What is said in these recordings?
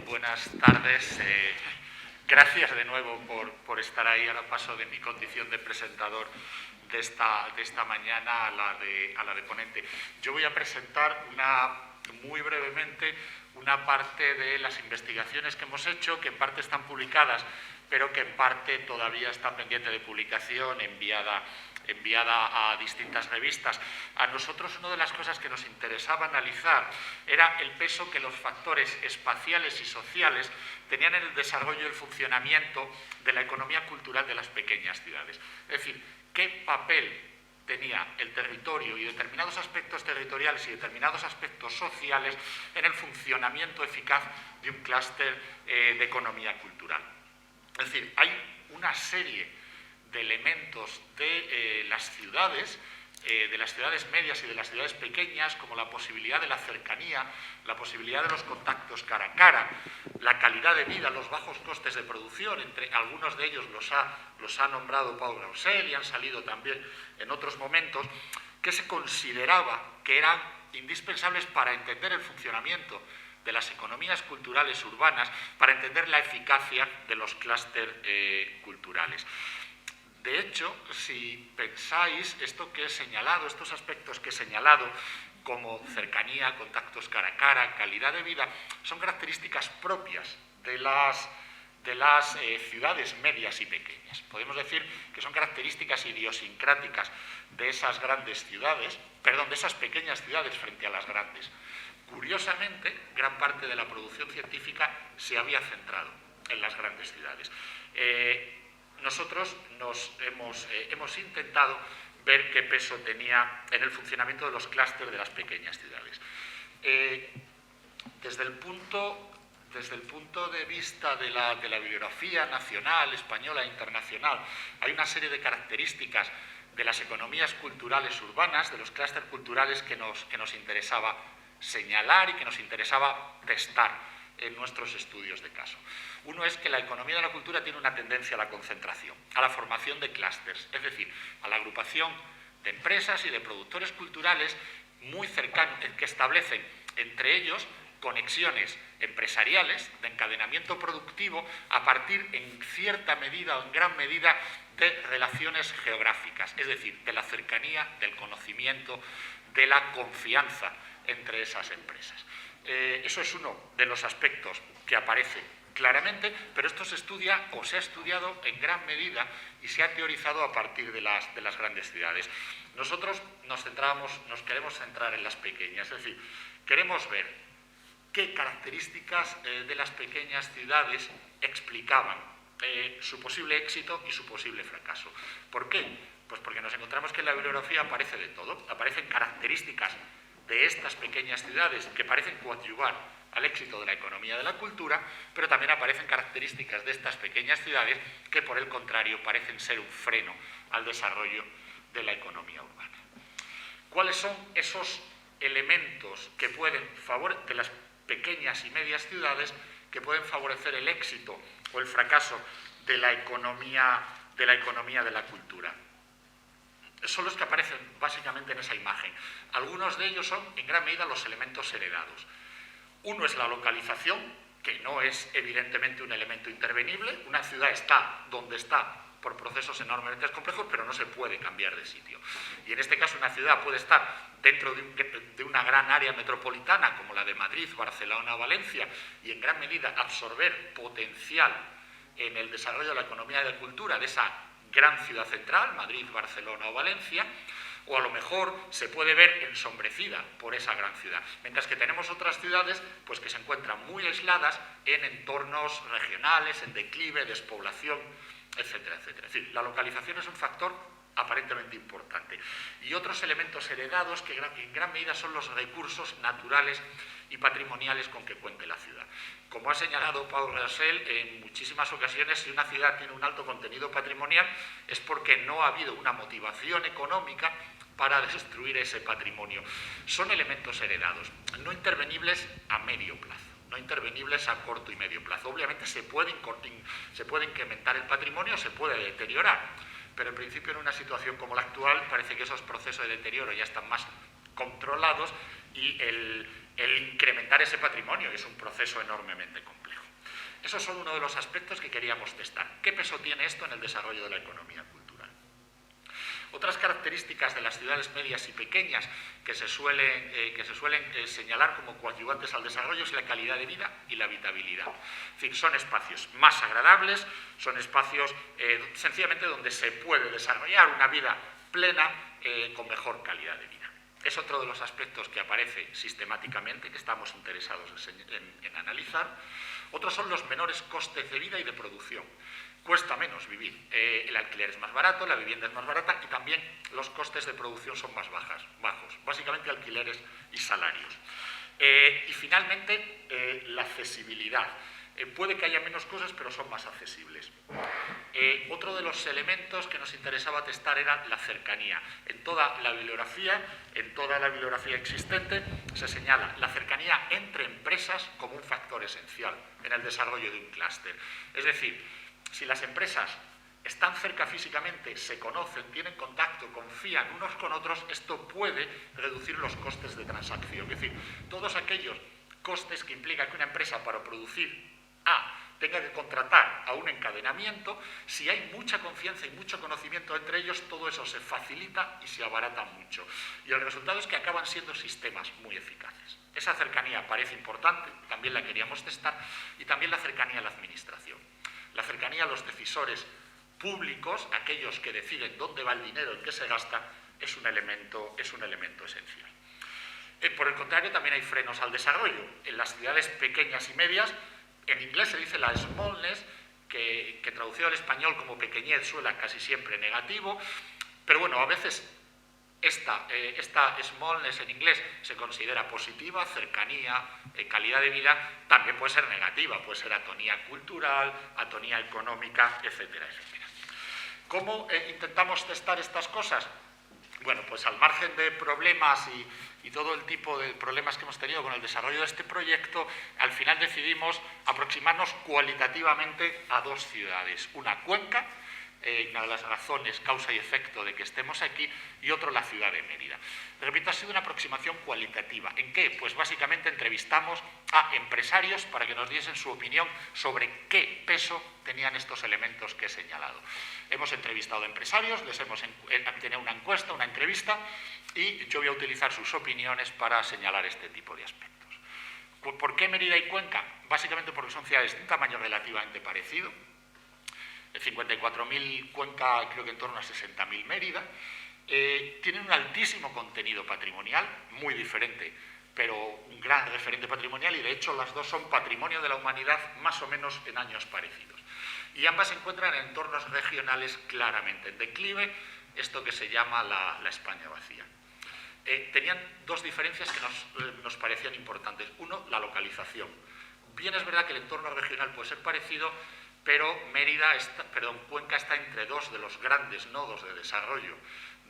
Buenas tardes. Gracias de nuevo por estar ahí. Ahora paso de mi condición de presentador de esta mañana a la de ponente. Yo voy a presentar muy brevemente una parte de las investigaciones que hemos hecho, que en parte están publicadas, pero que en parte todavía están pendientes de publicación, enviada a distintas revistas. A nosotros una de las cosas que nos interesaba analizar era el peso que los factores espaciales y sociales tenían en el desarrollo y el funcionamiento de la economía cultural de las pequeñas ciudades. Es decir, qué papel tenía el territorio y determinados aspectos territoriales y determinados aspectos sociales en el funcionamiento eficaz de un clúster de economía cultural. Es decir, hay una serie de elementos de las ciudades medias y de las ciudades pequeñas, como la posibilidad de la cercanía, la posibilidad de los contactos cara a cara, la calidad de vida, los bajos costes de producción, entre algunos de ellos los ha nombrado Pau Graucel y han salido también en otros momentos, que se consideraba que eran indispensables para entender el funcionamiento de las economías culturales urbanas, para entender la eficacia de los clústeres culturales. De hecho, si pensáis esto que he señalado, estos aspectos que he señalado, como cercanía, contactos cara a cara, calidad de vida, son características propias de las ciudades medias y pequeñas. Podemos decir que son características idiosincráticas de esas de esas pequeñas ciudades frente a las grandes. Curiosamente, gran parte de la producción científica se había centrado en las grandes ciudades. Nosotros hemos intentado ver qué peso tenía en el funcionamiento de los clústeres de las pequeñas ciudades. Desde el punto de vista de la bibliografía nacional, española e internacional, hay una serie de características de las economías culturales urbanas, de los clústeres culturales que nos interesaba señalar y que nos interesaba testar en nuestros estudios de caso. Uno es que la economía de la cultura tiene una tendencia a la concentración, a la formación de clústeres, es decir, a la agrupación de empresas y de productores culturales muy cercanos, que establecen entre ellos conexiones empresariales de encadenamiento productivo a partir en cierta medida o en gran medida de relaciones geográficas, es decir, de la cercanía, del conocimiento, de la confianza entre esas empresas. Eso es uno de los aspectos que aparece claramente, pero esto se estudia o se ha estudiado en gran medida y se ha teorizado a partir de las grandes ciudades. Nosotros nos queremos centrar en las pequeñas, es decir, queremos ver qué características de las pequeñas ciudades explicaban su posible éxito y su posible fracaso. ¿Por qué? Pues porque nos encontramos que en la bibliografía aparece de todo, aparecen características de estas pequeñas ciudades que parecen coadyuvar al éxito de la economía de la cultura, pero también aparecen características de estas pequeñas ciudades que, por el contrario, parecen ser un freno al desarrollo de la economía urbana. ¿Cuáles son esos elementos que de las pequeñas y medias ciudades que pueden favorecer el éxito o el fracaso de la economía de la cultura? Son los que aparecen básicamente en esa imagen. Algunos de ellos son, en gran medida, los elementos heredados. Uno es la localización, que no es evidentemente un elemento intervenible. Una ciudad está donde está por procesos enormemente complejos, pero no se puede cambiar de sitio. Y en este caso una ciudad puede estar dentro de una gran área metropolitana, como la de Madrid, Barcelona o Valencia, y en gran medida absorber potencial en el desarrollo de la economía y de la cultura de esa gran ciudad central, Madrid, Barcelona o Valencia, o a lo mejor se puede ver ensombrecida por esa gran ciudad. Mientras que tenemos otras ciudades pues, que se encuentran muy aisladas en entornos regionales, en declive, despoblación, etcétera, etcétera. Es decir, la localización es un factor aparentemente importante. Y otros elementos heredados que en gran medida son los recursos naturales y patrimoniales con que cuente la ciudad. Como ha señalado Pau Graucel, en muchísimas ocasiones, si una ciudad tiene un alto contenido patrimonial es porque no ha habido una motivación económica para destruir ese patrimonio. Son elementos heredados, no intervenibles a medio plazo, no intervenibles a corto y medio plazo. Obviamente se puede incrementar el patrimonio, se puede deteriorar, pero en principio en una situación como la actual parece que esos procesos de deterioro ya están más controlados y el incrementar ese patrimonio, que es un proceso enormemente complejo. Esos son uno de los aspectos que queríamos testar. ¿Qué peso tiene esto en el desarrollo de la economía cultural? Otras características de las ciudades medias y pequeñas que se suelen señalar como coadyuvantes al desarrollo es la calidad de vida y la habitabilidad. Es decir, son espacios más agradables, son espacios sencillamente donde se puede desarrollar una vida plena con mejor calidad de vida. Es otro de los aspectos que aparece sistemáticamente, que estamos interesados en analizar. Otros son los menores costes de vida y de producción. Cuesta menos vivir. El alquiler es más barato, la vivienda es más barata y también los costes de producción son más bajos. Básicamente alquileres y salarios. Y finalmente, la accesibilidad. Puede que haya menos cosas, pero son más accesibles. Otro de los elementos que nos interesaba testar era la cercanía. En toda la bibliografía existente, se señala la cercanía entre empresas como un factor esencial en el desarrollo de un clúster. Es decir, si las empresas están cerca físicamente, se conocen, tienen contacto, confían unos con otros, esto puede reducir los costes de transacción. Es decir, todos aquellos costes que implica que una empresa para producir tenga que contratar a un encadenamiento, si hay mucha confianza y mucho conocimiento entre ellos, todo eso se facilita y se abarata mucho. Y el resultado es que acaban siendo sistemas muy eficaces. Esa cercanía parece importante, también la queríamos testar, y también la cercanía a la administración. La cercanía a los decisores públicos, aquellos que deciden dónde va el dinero, en qué se gasta, es un elemento esencial. Por el contrario, también hay frenos al desarrollo. En las ciudades pequeñas y medias, en inglés se dice la smallness, que traducido al español como pequeñez suena casi siempre negativo, pero bueno, a veces esta smallness en inglés se considera positiva, cercanía, calidad de vida, también puede ser negativa, puede ser atonía cultural, atonía económica, etcétera, etcétera. ¿Cómo intentamos testar estas cosas? Bueno, pues al margen de problemas y todo el tipo de problemas que hemos tenido con el desarrollo de este proyecto, al final decidimos aproximarnos cualitativamente a dos ciudades. Una, Cuenca, una de las razones, causa y efecto de que estemos aquí, y otro, la ciudad de Mérida. Repito, ha sido una aproximación cualitativa. ¿En qué? Pues básicamente entrevistamos a empresarios para que nos diesen su opinión sobre qué peso tenían estos elementos que he señalado. Hemos entrevistado a empresarios, les hemos tenido una encuesta, una entrevista, y yo voy a utilizar sus opiniones para señalar este tipo de aspectos. ¿Por qué Mérida y Cuenca? Básicamente porque son ciudades de un tamaño relativamente parecido. 54.000 Cuenca, creo que en torno a 60.000 Mérida. Tienen un altísimo contenido patrimonial, muy diferente, pero un gran referente patrimonial, y de hecho las dos son patrimonio de la humanidad más o menos en años parecidos. Y ambas se encuentran en entornos regionales claramente en declive, esto que se llama la España vacía. Tenían dos diferencias que nos parecían importantes. Uno, la localización. Bien es verdad que el entorno regional puede ser parecido, pero Cuenca está entre dos de los grandes nodos de desarrollo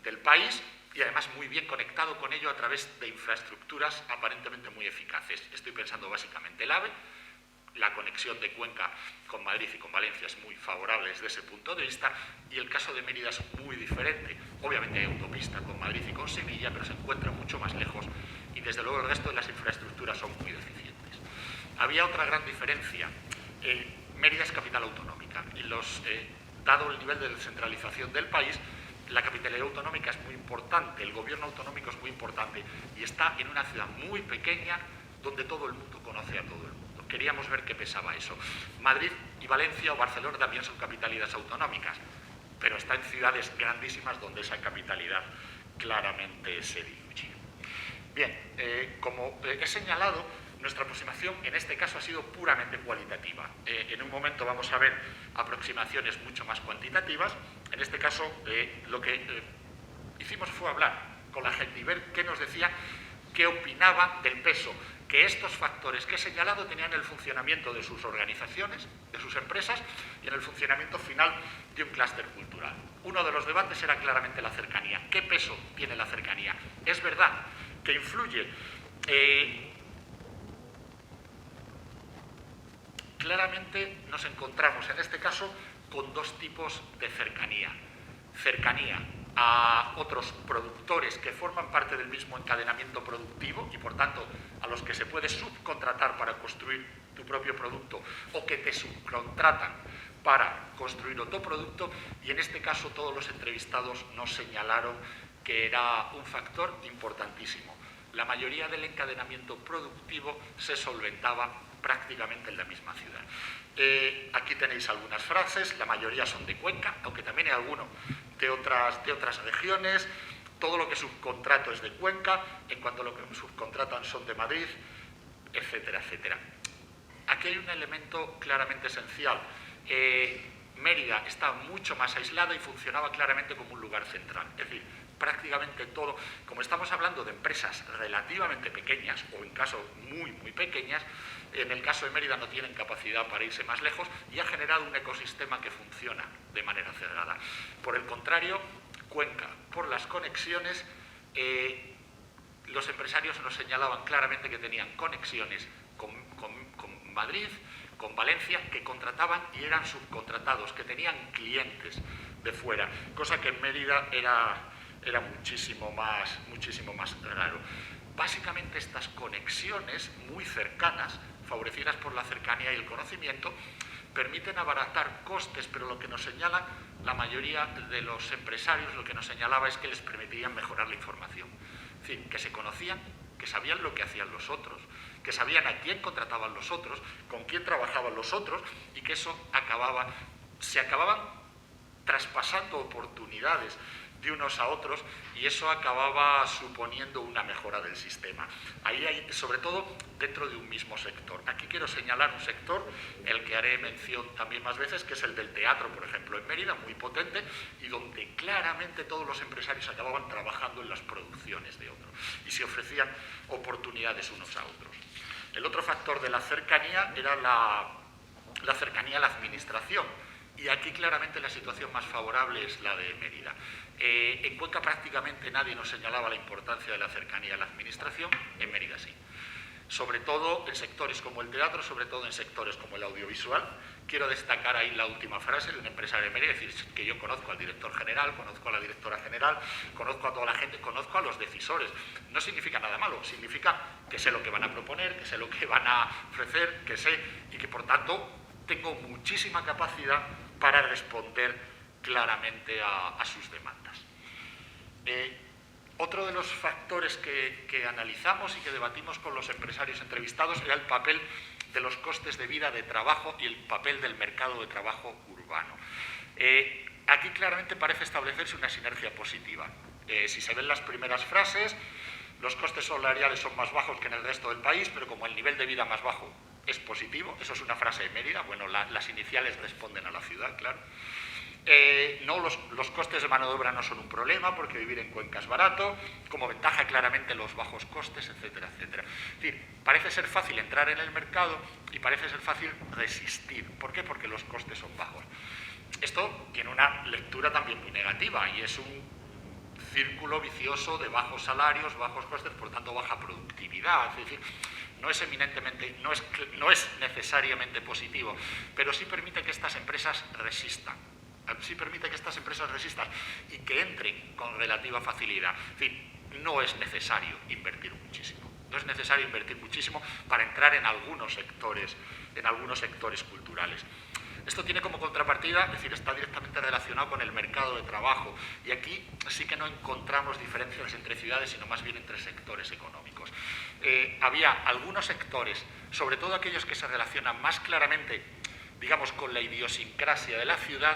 del país y además muy bien conectado con ello a través de infraestructuras aparentemente muy eficaces. Estoy pensando básicamente el AVE. La conexión de Cuenca con Madrid y con Valencia es muy favorable desde ese punto de vista, y el caso de Mérida es muy diferente. Obviamente hay autopista con Madrid y con Sevilla, pero se encuentra mucho más lejos y desde luego el resto de las infraestructuras son muy deficientes. Había otra gran diferencia. Mérida es capital autonómica y dado el nivel de descentralización del país, la capitalidad autonómica es muy importante, el gobierno autonómico es muy importante y está en una ciudad muy pequeña donde todo el mundo conoce a todo el mundo. Queríamos ver qué pesaba eso. Madrid y Valencia o Barcelona también son capitalidades autonómicas, pero está en ciudades grandísimas donde esa capitalidad claramente se diluye. Bien, como he señalado, nuestra aproximación en este caso ha sido puramente cualitativa. En un momento vamos a ver aproximaciones mucho más cuantitativas. En este caso, lo que hicimos fue hablar con la gente y ver qué nos decía, qué opinaba del peso que estos factores que he señalado tenían en el funcionamiento de sus organizaciones, de sus empresas y en el funcionamiento final de un clúster cultural. Uno de los debates era claramente la cercanía. ¿Qué peso tiene la cercanía? Es verdad que influye. Claramente nos encontramos en este caso con dos tipos de cercanía. Cercanía a otros productores que forman parte del mismo encadenamiento productivo y, por tanto, a los que se puede subcontratar para construir tu propio producto o que te subcontratan para construir otro producto, y en este caso todos los entrevistados nos señalaron que era un factor importantísimo. La mayoría del encadenamiento productivo se solventaba prácticamente en la misma ciudad. Aquí tenéis algunas frases, la mayoría son de Cuenca, aunque también hay alguno de otras regiones. Todo lo que subcontrato es de Cuenca, en cuanto a lo que subcontratan son de Madrid, etcétera, etcétera. Aquí hay un elemento claramente esencial. Mérida está mucho más aislada y funcionaba claramente como un lugar central. Es decir, prácticamente todo, como estamos hablando de empresas relativamente pequeñas o en caso muy, muy pequeñas, en el caso de Mérida no tienen capacidad para irse más lejos y ha generado un ecosistema que funciona de manera cerrada. Por el contrario, Cuenca, por las conexiones, los empresarios nos señalaban claramente que tenían conexiones con Madrid, con Valencia, que contrataban y eran subcontratados, que tenían clientes de fuera, cosa que en Mérida era muchísimo más raro. Básicamente estas conexiones muy cercanas, favorecidas por la cercanía y el conocimiento, permiten abaratar costes, pero lo que nos señalan la mayoría de los empresarios, lo que nos señalaba es que les permitían mejorar la información. Es decir, que se conocían, que sabían lo que hacían los otros, que sabían a quién contrataban los otros, con quién trabajaban los otros, y que eso se acababan traspasando oportunidades de unos a otros, y eso acababa suponiendo una mejora del sistema. Ahí hay, sobre todo, dentro de un mismo sector. Aquí quiero señalar un sector, el que haré mención también más veces, que es el del teatro, por ejemplo, en Mérida, muy potente, y donde claramente todos los empresarios acababan trabajando en las producciones de otros, y se ofrecían oportunidades unos a otros. El otro factor de la cercanía era la cercanía a la administración, y aquí claramente la situación más favorable es la de Mérida. En Cuenca prácticamente nadie nos señalaba la importancia de la cercanía a la administración, en Mérida sí. Sobre todo en sectores como el teatro, sobre todo en sectores como el audiovisual. Quiero destacar ahí la última frase de un empresario de Mérida, es decir, que yo conozco al director general, conozco a la directora general, conozco a toda la gente, conozco a los decisores. No significa nada malo, significa que sé lo que van a proponer, que sé lo que van a ofrecer, que sé, y que por tanto tengo muchísima capacidad para responder claramente a sus demandas. Otro de los factores que analizamos y que debatimos con los empresarios entrevistados era el papel de los costes de vida de trabajo y el papel del mercado de trabajo urbano. Aquí claramente parece establecerse una sinergia positiva. Si se ven las primeras frases, los costes salariales son más bajos que en el resto del país, pero como el nivel de vida más bajo es positivo, eso es una frase de Mérida, bueno, las iniciales responden a la ciudad, claro. No, los costes de mano de obra no son un problema porque vivir en Cuenca es barato, como ventaja claramente los bajos costes, etcétera, etcétera. Es decir, parece ser fácil entrar en el mercado y parece ser fácil resistir. ¿Por qué? Porque los costes son bajos. Esto tiene una lectura también muy negativa y es un círculo vicioso de bajos salarios, bajos costes, por tanto baja productividad. Es decir, no es necesariamente positivo, pero sí permite que estas empresas resistan. Sí permite que estas empresas resistan y que entren con relativa facilidad. En fin, no es necesario invertir muchísimo. No es necesario invertir muchísimo para entrar en algunos sectores culturales. Esto tiene como contrapartida, es decir, está directamente relacionado con el mercado de trabajo, y aquí sí que no encontramos diferencias entre ciudades, sino más bien entre sectores económicos. Había algunos sectores, sobre todo aquellos que se relacionan más claramente, digamos, con la idiosincrasia de la ciudad,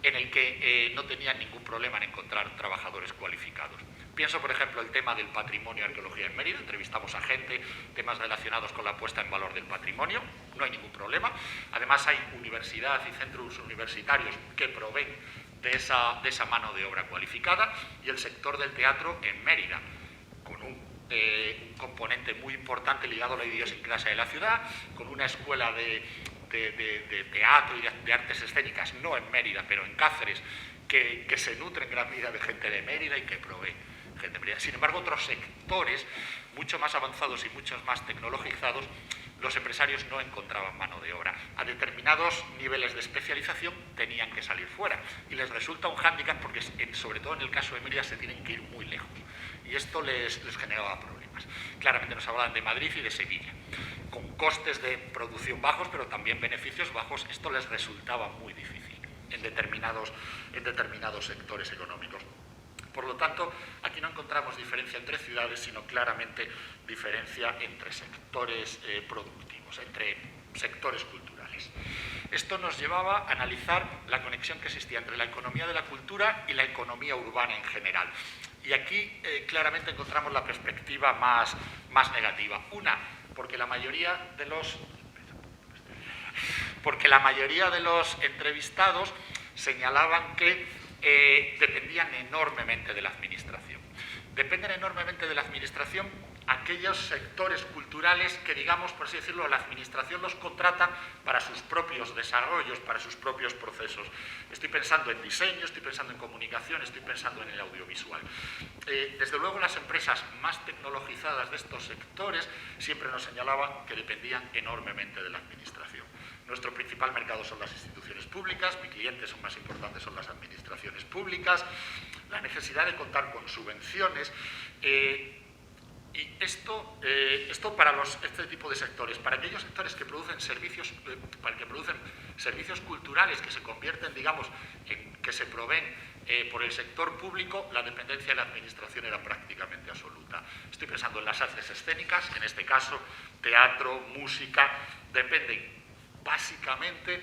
en el que no tenían ningún problema en encontrar trabajadores cualificados. Pienso, por ejemplo, el tema del patrimonio y arqueología en Mérida. Entrevistamos a gente, temas relacionados con la puesta en valor del patrimonio, no hay ningún problema. Además, hay universidad y centros universitarios que proveen de esa mano de obra cualificada, y el sector del teatro en Mérida, con un componente muy importante ligado a la idiosincrasia de la ciudad, con una escuela de teatro y de artes escénicas, no en Mérida, pero en Cáceres, que se nutre en gran medida de gente de Mérida y que provee gente de Mérida. Sin embargo, otros sectores mucho más avanzados y muchos más tecnologizados los empresarios no encontraban mano de obra. A determinados niveles de especialización tenían que salir fuera y les resulta un hándicap porque, sobre todo en el caso de Mérida, se tienen que ir muy lejos y esto les generaba problemas. Claramente nos hablaban de Madrid y de Sevilla, con costes de producción bajos, pero también beneficios bajos. Esto les resultaba muy difícil en determinados sectores económicos. Por lo tanto, aquí no encontramos diferencia entre ciudades, sino claramente diferencia entre sectores productivos, entre sectores culturales. Esto nos llevaba a analizar la conexión que existía entre la economía de la cultura y la economía urbana en general. Y aquí claramente encontramos la perspectiva más negativa. Una, porque la mayoría de los entrevistados señalaban que dependían enormemente de la administración. Dependen enormemente de la administración aquellos sectores culturales que, digamos, por así decirlo, la administración los contrata para sus propios desarrollos, para sus propios procesos. Estoy pensando en diseño, estoy pensando en comunicación, estoy pensando en el audiovisual. Desde luego, las empresas más tecnologizadas de estos sectores siempre nos señalaban que dependían enormemente de la administración. Nuestro principal mercado son las instituciones públicas, mis clientes son más importantes, son las administraciones públicas, la necesidad de contar con subvenciones, y esto para este tipo de sectores, para aquellos sectores que producen servicios, servicios culturales que se convierten, digamos, en que se proveen por el sector público, la dependencia de la administración era prácticamente absoluta. Estoy pensando en las artes escénicas, en este caso teatro, música, dependen básicamente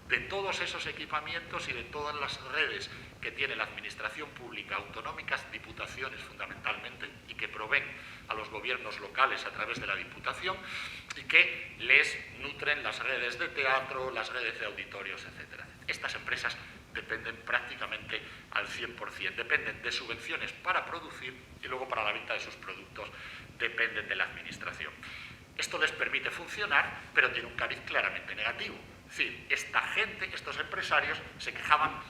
de todos esos equipamientos y de todas las redes que tiene la administración pública, autonómicas, diputaciones fundamentalmente, y que proveen a los gobiernos locales a través de la diputación y que les nutren las redes de teatro, las redes de auditorios, etcétera. Estas empresas dependen prácticamente al 100%, dependen de subvenciones para producir y luego para la venta de sus productos dependen de la administración. Esto les permite funcionar, pero tiene un cariz claramente negativo. Es decir, esta gente, estos empresarios, se quejaban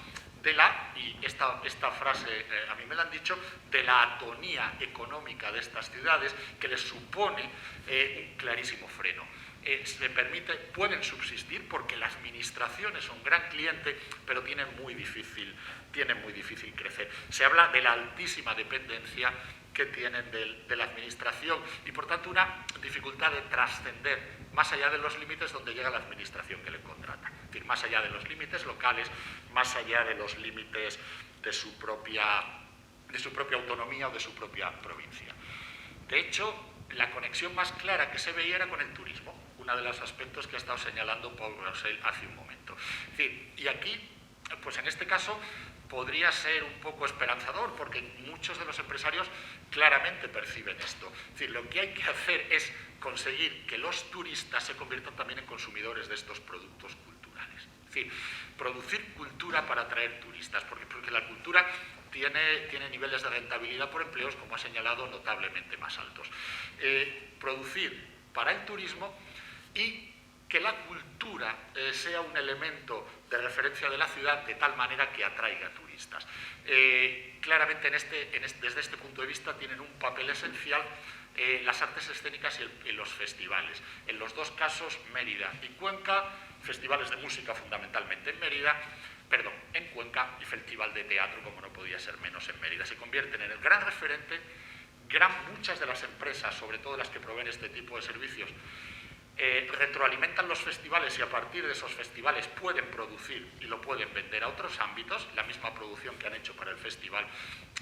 y esta frase a mí me la han dicho, de la atonía económica de estas ciudades, que les supone un clarísimo freno. Pueden subsistir porque la administración es un gran cliente, pero tienen muy difícil crecer. Se habla de la altísima dependencia que tienen de la administración y, por tanto, una dificultad de trascender más allá de los límites donde llega la administración que le contrata. Es decir, más allá de los límites locales, más allá de los límites de su propia autonomía o de su propia provincia. De hecho, la conexión más clara que se veía era con el turismo, uno de los aspectos que ha estado señalando Paul Rosell hace un momento. Es decir, y aquí, pues en este caso, podría ser un poco esperanzador, porque muchos de los empresarios claramente perciben esto. Es decir, lo que hay que hacer es conseguir que los turistas se conviertan también en consumidores de estos productos culturales. Es decir, producir cultura para atraer turistas, porque la cultura tiene niveles de rentabilidad por empleos, como ha señalado, notablemente más altos. Producir para el turismo y que la cultura sea un elemento de referencia de la ciudad de tal manera que atraiga turistas. Claramente desde este punto de vista tienen un papel esencial las artes escénicas y los festivales. En los dos casos, Mérida y Cuenca, festivales de música fundamentalmente en Cuenca, y festival de teatro, como no podía ser menos, en Mérida. Se convierten en el gran referente. Muchas de las empresas, sobre todo las que proveen este tipo de servicios, retroalimentan los festivales y a partir de esos festivales pueden producir y lo pueden vender a otros ámbitos, la misma producción que han hecho para el festival,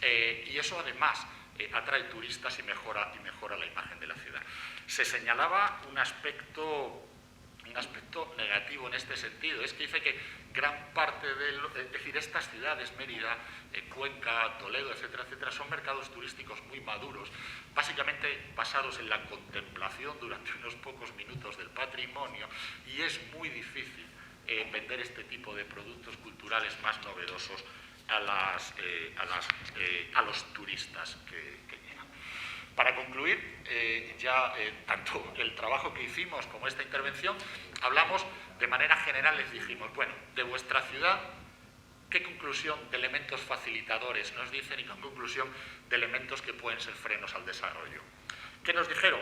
y eso además atrae turistas y mejora la imagen de la ciudad. Se señalaba un aspecto negativo en este sentido, es que dice que gran parte es decir, estas ciudades, Mérida, Cuenca, Toledo, etcétera, etcétera, son mercados turísticos muy maduros, básicamente basados en la contemplación durante unos pocos minutos del patrimonio, y es muy difícil vender este tipo de productos culturales más novedosos a los turistas que llegan. Para concluir, tanto el trabajo que hicimos como esta intervención, hablamos de manera general, les dijimos, bueno, de vuestra ciudad, ¿qué conclusión de elementos facilitadores nos dicen y qué conclusión de elementos que pueden ser frenos al desarrollo? ¿Qué nos dijeron?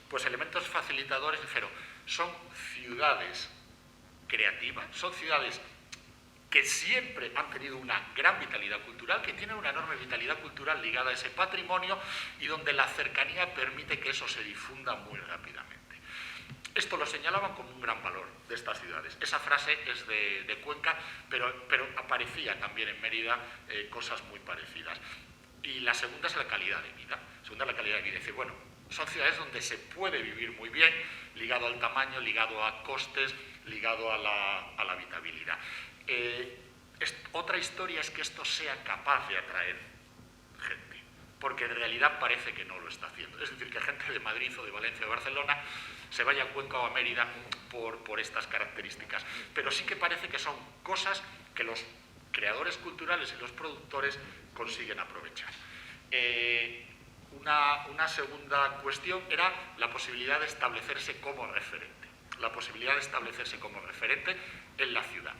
Pues elementos facilitadores, cero. Son ciudades creativas, son ciudades que siempre han tenido una gran vitalidad cultural, que tienen una enorme vitalidad cultural ligada a ese patrimonio y donde la cercanía permite que eso se difunda muy rápidamente. Esto lo señalaban como un gran valor de estas ciudades. Esa frase es de Cuenca, pero aparecía también en Mérida cosas muy parecidas. Y la segunda es la calidad de vida. Dice, bueno, son ciudades donde se puede vivir muy bien, ligado al tamaño, ligado a costes, ligado a la habitabilidad. Otra historia es que esto sea capaz de atraer gente, porque en realidad parece que no lo está haciendo. Es decir, que gente de Madrid o de Valencia o de Barcelona se vaya a Cuenca o a Mérida por estas características. Pero sí que parece que son cosas que los creadores culturales y los productores consiguen aprovechar. Una segunda cuestión era la posibilidad de establecerse como referente. La posibilidad de establecerse como referente en la ciudad.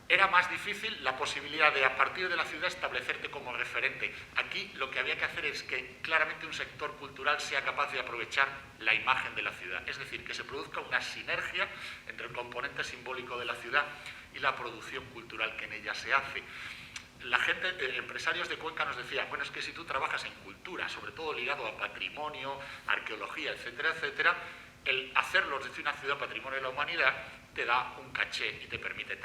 Era más difícil la posibilidad de, a partir de la ciudad, establecerte como referente. Aquí lo que había que hacer es que claramente un sector cultural sea capaz de aprovechar la imagen de la ciudad. Es decir, que se produzca una sinergia entre el componente simbólico de la ciudad y la producción cultural que en ella se hace. La gente, empresarios de Cuenca nos decía, bueno, es que si tú trabajas en cultura, sobre todo ligado a patrimonio, arqueología, etcétera, etcétera, el hacerlo desde una ciudad patrimonio de la humanidad te da un caché y te permite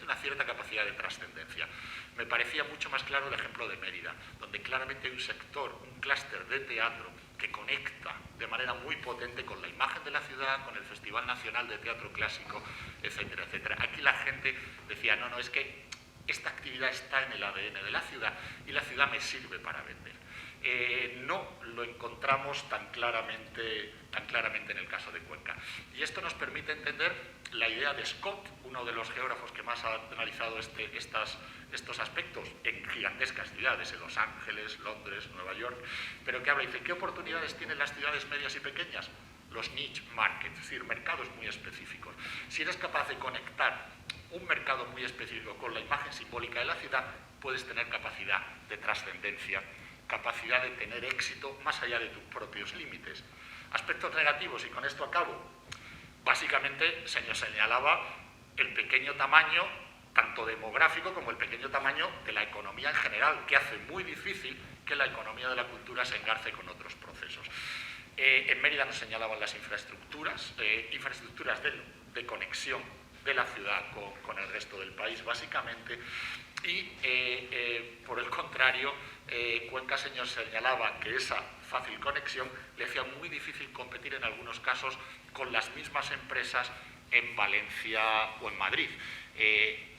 una cierta capacidad de trascendencia. Me parecía mucho más claro el ejemplo de Mérida, donde claramente hay un sector, un clúster de teatro que conecta de manera muy potente con la imagen de la ciudad, con el Festival Nacional de Teatro Clásico, etcétera, etcétera. Aquí la gente decía, no, es que esta actividad está en el ADN de la ciudad y la ciudad me sirve para vender. No lo encontramos tan claramente en el caso de Cuenca. Y esto nos permite entender la idea de Scott, uno de los geógrafos que más ha analizado estos aspectos en gigantescas ciudades, en Los Ángeles, Londres, Nueva York, pero que habla y dice, ¿qué oportunidades tienen las ciudades medias y pequeñas? Los niche markets, es decir, mercados muy específicos. Si eres capaz de conectar un mercado muy específico con la imagen simbólica de la ciudad, puedes tener capacidad de trascendencia, capacidad de tener éxito más allá de tus propios límites. Aspectos negativos, y con esto acabo. Básicamente se nos señalaba el pequeño tamaño, tanto demográfico como el pequeño tamaño de la economía en general, que hace muy difícil que la economía de la cultura se engarce con otros procesos. En Mérida nos señalaban las infraestructuras de conexión de la ciudad con el resto del país, básicamente, y por el contrario, Cuenca señalaba que esa fácil conexión le hacía muy difícil competir en algunos casos con las mismas empresas en Valencia o en Madrid.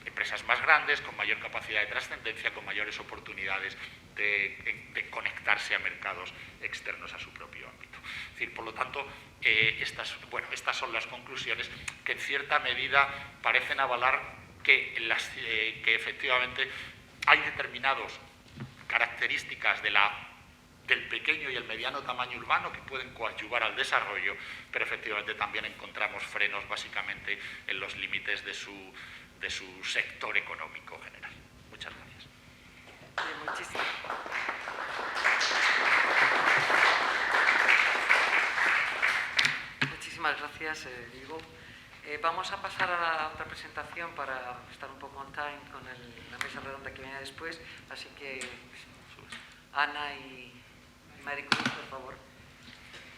Empresas más grandes, con mayor capacidad de trascendencia, con mayores oportunidades de conectarse a mercados externos a su propio ámbito. Es decir, por lo tanto, estas son las conclusiones que en cierta medida parecen avalar que efectivamente hay determinadas características del pequeño y el mediano tamaño urbano que pueden coadyuvar al desarrollo, pero efectivamente también encontramos frenos básicamente en los límites de su sector económico general. Muchas gracias. Muchísimas gracias, Diego. Vamos a pasar a la otra presentación para estar un poco on time con la mesa redonda que viene después, así que Ana y Maricruz, por favor.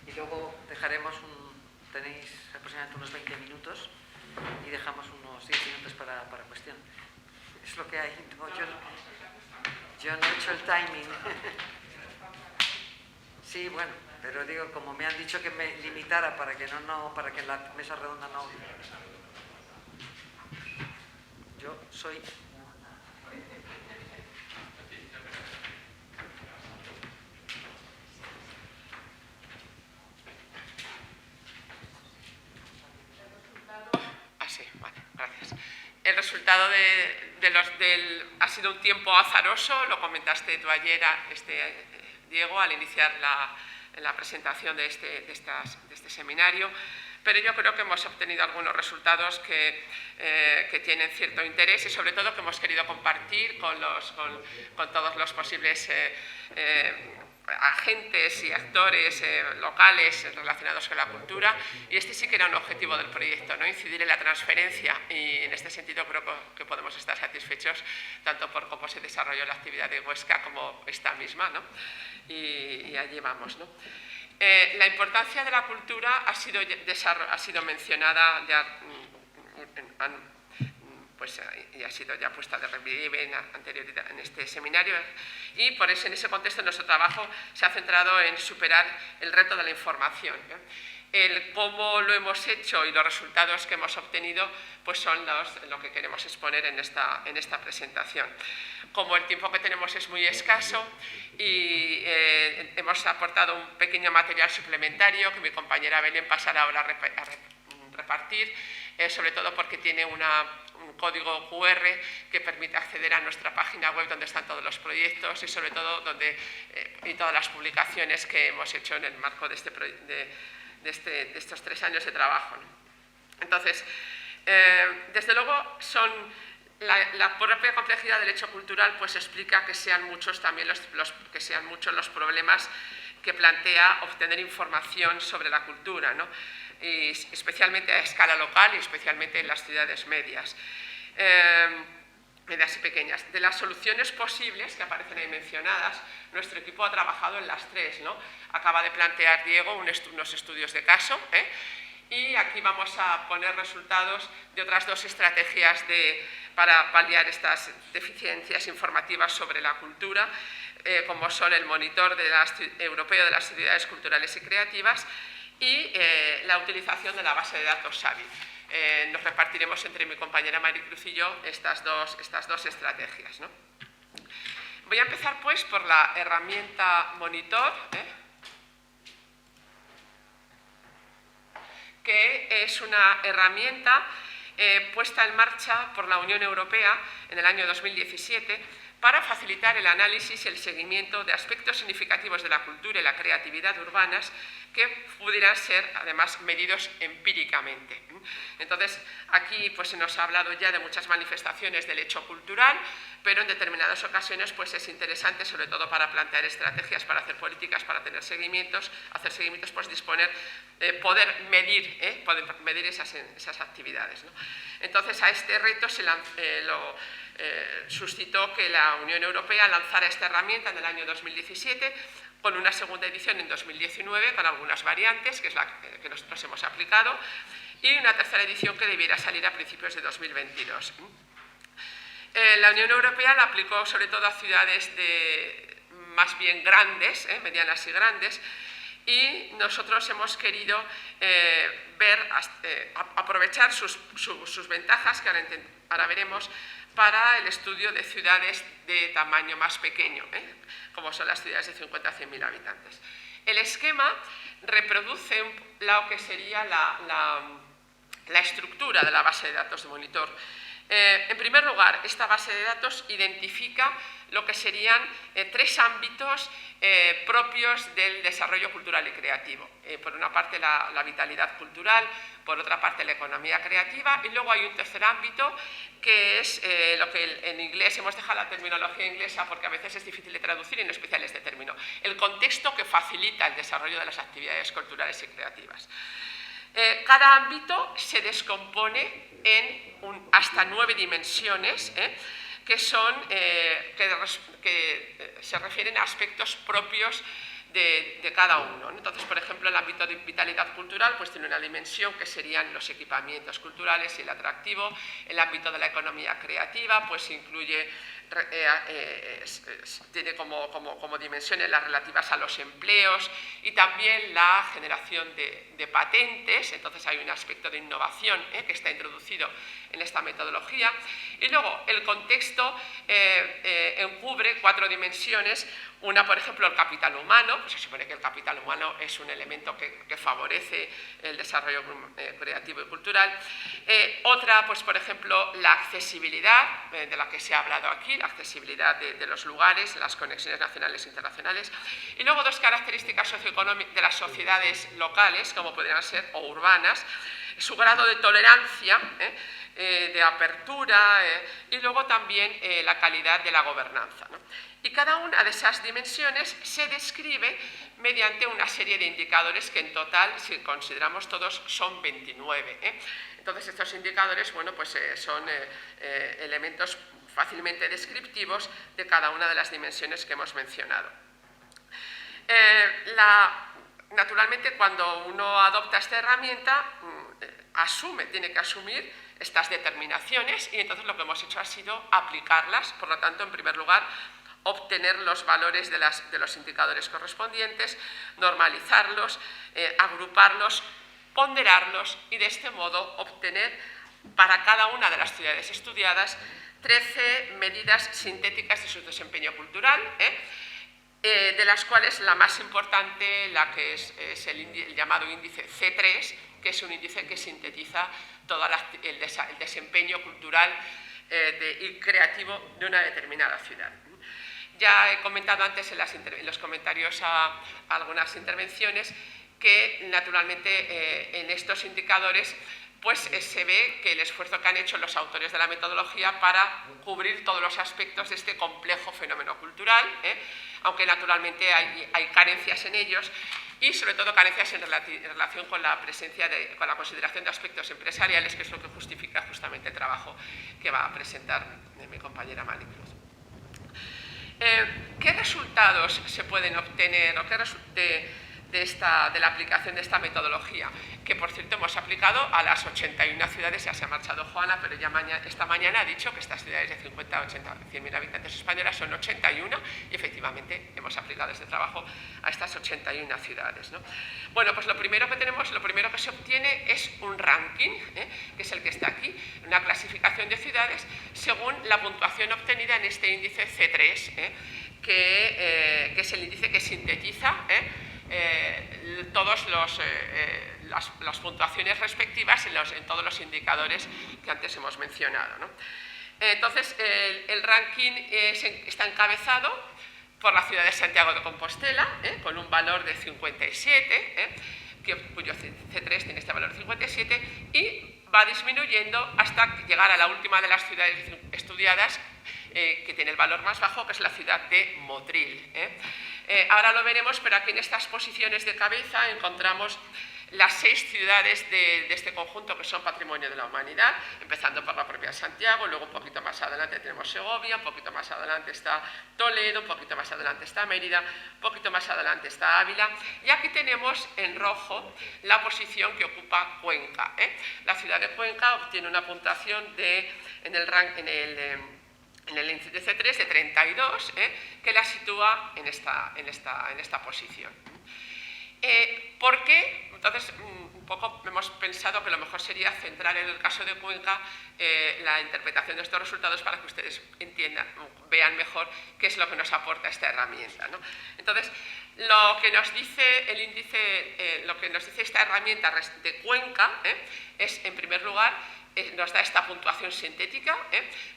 Y luego dejaremos tenéis aproximadamente unos 20 minutos y dejamos unos 10 minutos para cuestión. Es lo que hay. No, yo no he hecho el timing. Sí, bueno, pero digo, como me han dicho que me limitara para que la mesa redonda no. Yo soy. Gracias. El resultado ha sido un tiempo azaroso, lo comentaste tú ayer, Diego, al iniciar la presentación de este seminario, pero yo creo que hemos obtenido algunos resultados que tienen cierto interés y sobre todo que hemos querido compartir con todos los posibles agentes y actores locales relacionados con la cultura, y este sí que era un objetivo del proyecto, ¿no? Incidir en la transferencia, y en este sentido creo que podemos estar satisfechos tanto por cómo se desarrolló la actividad de Huesca como esta misma, ¿no? Y allí vamos, ¿no? La importancia de la cultura ha sido mencionada ya, pues, y ha sido ya puesta de relieve en este seminario, y por eso en ese contexto nuestro trabajo se ha centrado en superar el reto de la información, ¿eh? El cómo lo hemos hecho y los resultados que hemos obtenido pues son lo que queremos exponer en esta presentación. Como el tiempo que tenemos es muy escaso y hemos aportado un pequeño material suplementario que mi compañera Belén pasará ahora a repartir, sobre todo porque tiene un código QR que permite acceder a nuestra página web donde están todos los proyectos y sobre todo y todas las publicaciones que hemos hecho en el marco de estos 3 años de trabajo, ¿no? Entonces, desde luego la propia complejidad del hecho cultural pues explica que sean muchos también los problemas que plantea obtener información sobre la cultura, ¿no? Y especialmente a escala local y especialmente en las ciudades medias y pequeñas. De las soluciones posibles que aparecen ahí mencionadas, nuestro equipo ha trabajado en las 3, ¿no? Acaba de plantear Diego unos estudios de caso, y aquí vamos a poner resultados de otras 2 estrategias para paliar estas deficiencias informativas sobre la cultura, como son el monitor europeo de las ciudades culturales y creativas y la utilización de la base de datos SABI. Nos repartiremos entre mi compañera Maricruz y yo estas dos estrategias, ¿no? Voy a empezar pues por la herramienta Monitor, que es una herramienta puesta en marcha por la Unión Europea en el año 2017 para facilitar el análisis y el seguimiento de aspectos significativos de la cultura y la creatividad urbanas que pudieran ser, además, medidos empíricamente. Entonces, aquí pues, se nos ha hablado ya de muchas manifestaciones del hecho cultural, pero en determinadas ocasiones pues, es interesante, sobre todo para plantear estrategias, para hacer políticas, para tener seguimientos, pues poder medir esas actividades, ¿no? Entonces, a este reto suscitó que la Unión Europea lanzara esta herramienta en el año 2017, con una segunda edición en 2019, con algunas variantes, que es la que nosotros hemos aplicado, y una tercera edición que debiera salir a principios de 2022. La Unión Europea la aplicó sobre todo a ciudades más bien grandes, medianas y grandes, y nosotros hemos querido aprovechar sus ventajas, que ahora veremos, para el estudio de ciudades de tamaño más pequeño, como son las ciudades de 50 a 100.000 habitantes. El esquema reproduce lo que sería la estructura de la base de datos de Monitor. En primer lugar, esta base de datos identifica lo que serían 3 ámbitos propios del desarrollo cultural y creativo. Por una parte, la vitalidad cultural, por otra parte, la economía creativa, y luego hay un tercer ámbito que es lo que en inglés, hemos dejado la terminología inglesa porque a veces es difícil de traducir y en especial este término, el contexto que facilita el desarrollo de las actividades culturales y creativas. Cada ámbito se descompone en hasta 9 dimensiones, que se refieren a aspectos propios de cada uno. Entonces, por ejemplo, el ámbito de vitalidad cultural pues, tiene una dimensión que serían los equipamientos culturales y el atractivo. El ámbito de la economía creativa pues, tiene como dimensiones las relativas a los empleos y también la generación de patentes. Entonces hay un aspecto de innovación que está introducido en esta metodología. Y luego el contexto encubre 4 dimensiones. Una, por ejemplo, el capital humano, pues se supone que el capital humano es un elemento que favorece el desarrollo creativo y cultural. Otra, pues por ejemplo, la accesibilidad, de la que se ha hablado aquí, la accesibilidad de los lugares, las conexiones nacionales e internacionales. Y luego 2 características socioeconómicas de las sociedades locales, como podrían ser, o urbanas, su grado de tolerancia de apertura y luego también la calidad de la gobernanza, ¿no? Y cada una de esas dimensiones se describe mediante una serie de indicadores que en total, si consideramos todos, son 29. Entonces, estos indicadores, bueno, pues son elementos fácilmente descriptivos de cada una de las dimensiones que hemos mencionado. Naturalmente, cuando uno adopta esta herramienta, tiene que asumir estas determinaciones y entonces lo que hemos hecho ha sido aplicarlas. Por lo tanto, en primer lugar, obtener los valores de los indicadores correspondientes, normalizarlos, agruparlos, ponderarlos y de este modo obtener para cada una de las ciudades estudiadas 13 medidas sintéticas de su desempeño cultural, de las cuales la más importante, la que es el llamado índice C3, que es un índice que sintetiza todo el desempeño cultural y creativo de una determinada ciudad. Ya he comentado antes en los comentarios a algunas intervenciones que naturalmente en estos indicadores pues se ve que el esfuerzo que han hecho los autores de la metodología para cubrir todos los aspectos de este complejo fenómeno cultural, aunque naturalmente hay carencias en ellos y sobre todo carencias en relación con la con la consideración de aspectos empresariales, que es lo que justifica justamente el trabajo que va a presentar mi compañera Maricruz. ¿Qué resultados se pueden obtener de la aplicación de esta metodología? Que, por cierto, hemos aplicado a las 81 ciudades, ya se ha marchado Juana, pero ya esta mañana ha dicho que estas ciudades de 50, 80, 100.000 habitantes españolas son 81 y efectivamente hemos aplicado este trabajo a estas 81 ciudades, ¿no? Bueno, pues lo primero que se obtiene es un ranking, que es el que está aquí, una clasificación de ciudades según la puntuación obtenida en este índice C3, que es el índice que sintetiza todas las puntuaciones respectivas en todos los indicadores que antes hemos mencionado, ¿no? Entonces, el ranking está encabezado por la ciudad de Santiago de Compostela, con un valor de 57, cuyo C3 tiene este valor 57, y va disminuyendo hasta llegar a la última de las ciudades estudiadas, que tiene el valor más bajo, que es la ciudad de Motril. Ahora lo veremos, pero aquí en estas posiciones de cabeza encontramos las 6 ciudades de este conjunto que son Patrimonio de la Humanidad, empezando por la propia Santiago, luego un poquito más adelante tenemos Segovia, un poquito más adelante está Toledo, un poquito más adelante está Mérida, un poquito más adelante está Ávila, y aquí tenemos en rojo la posición que ocupa Cuenca. La ciudad de Cuenca obtiene una puntuación en el índice C3 de 32, que la sitúa en esta posición. ¿Por qué? Entonces, un poco hemos pensado que lo mejor sería centrar en el caso de Cuenca la interpretación de estos resultados para que ustedes vean mejor qué es lo que nos aporta esta herramienta, ¿no? Entonces, lo que nos dice esta herramienta de Cuenca es, en primer lugar, nos da esta puntuación sintética,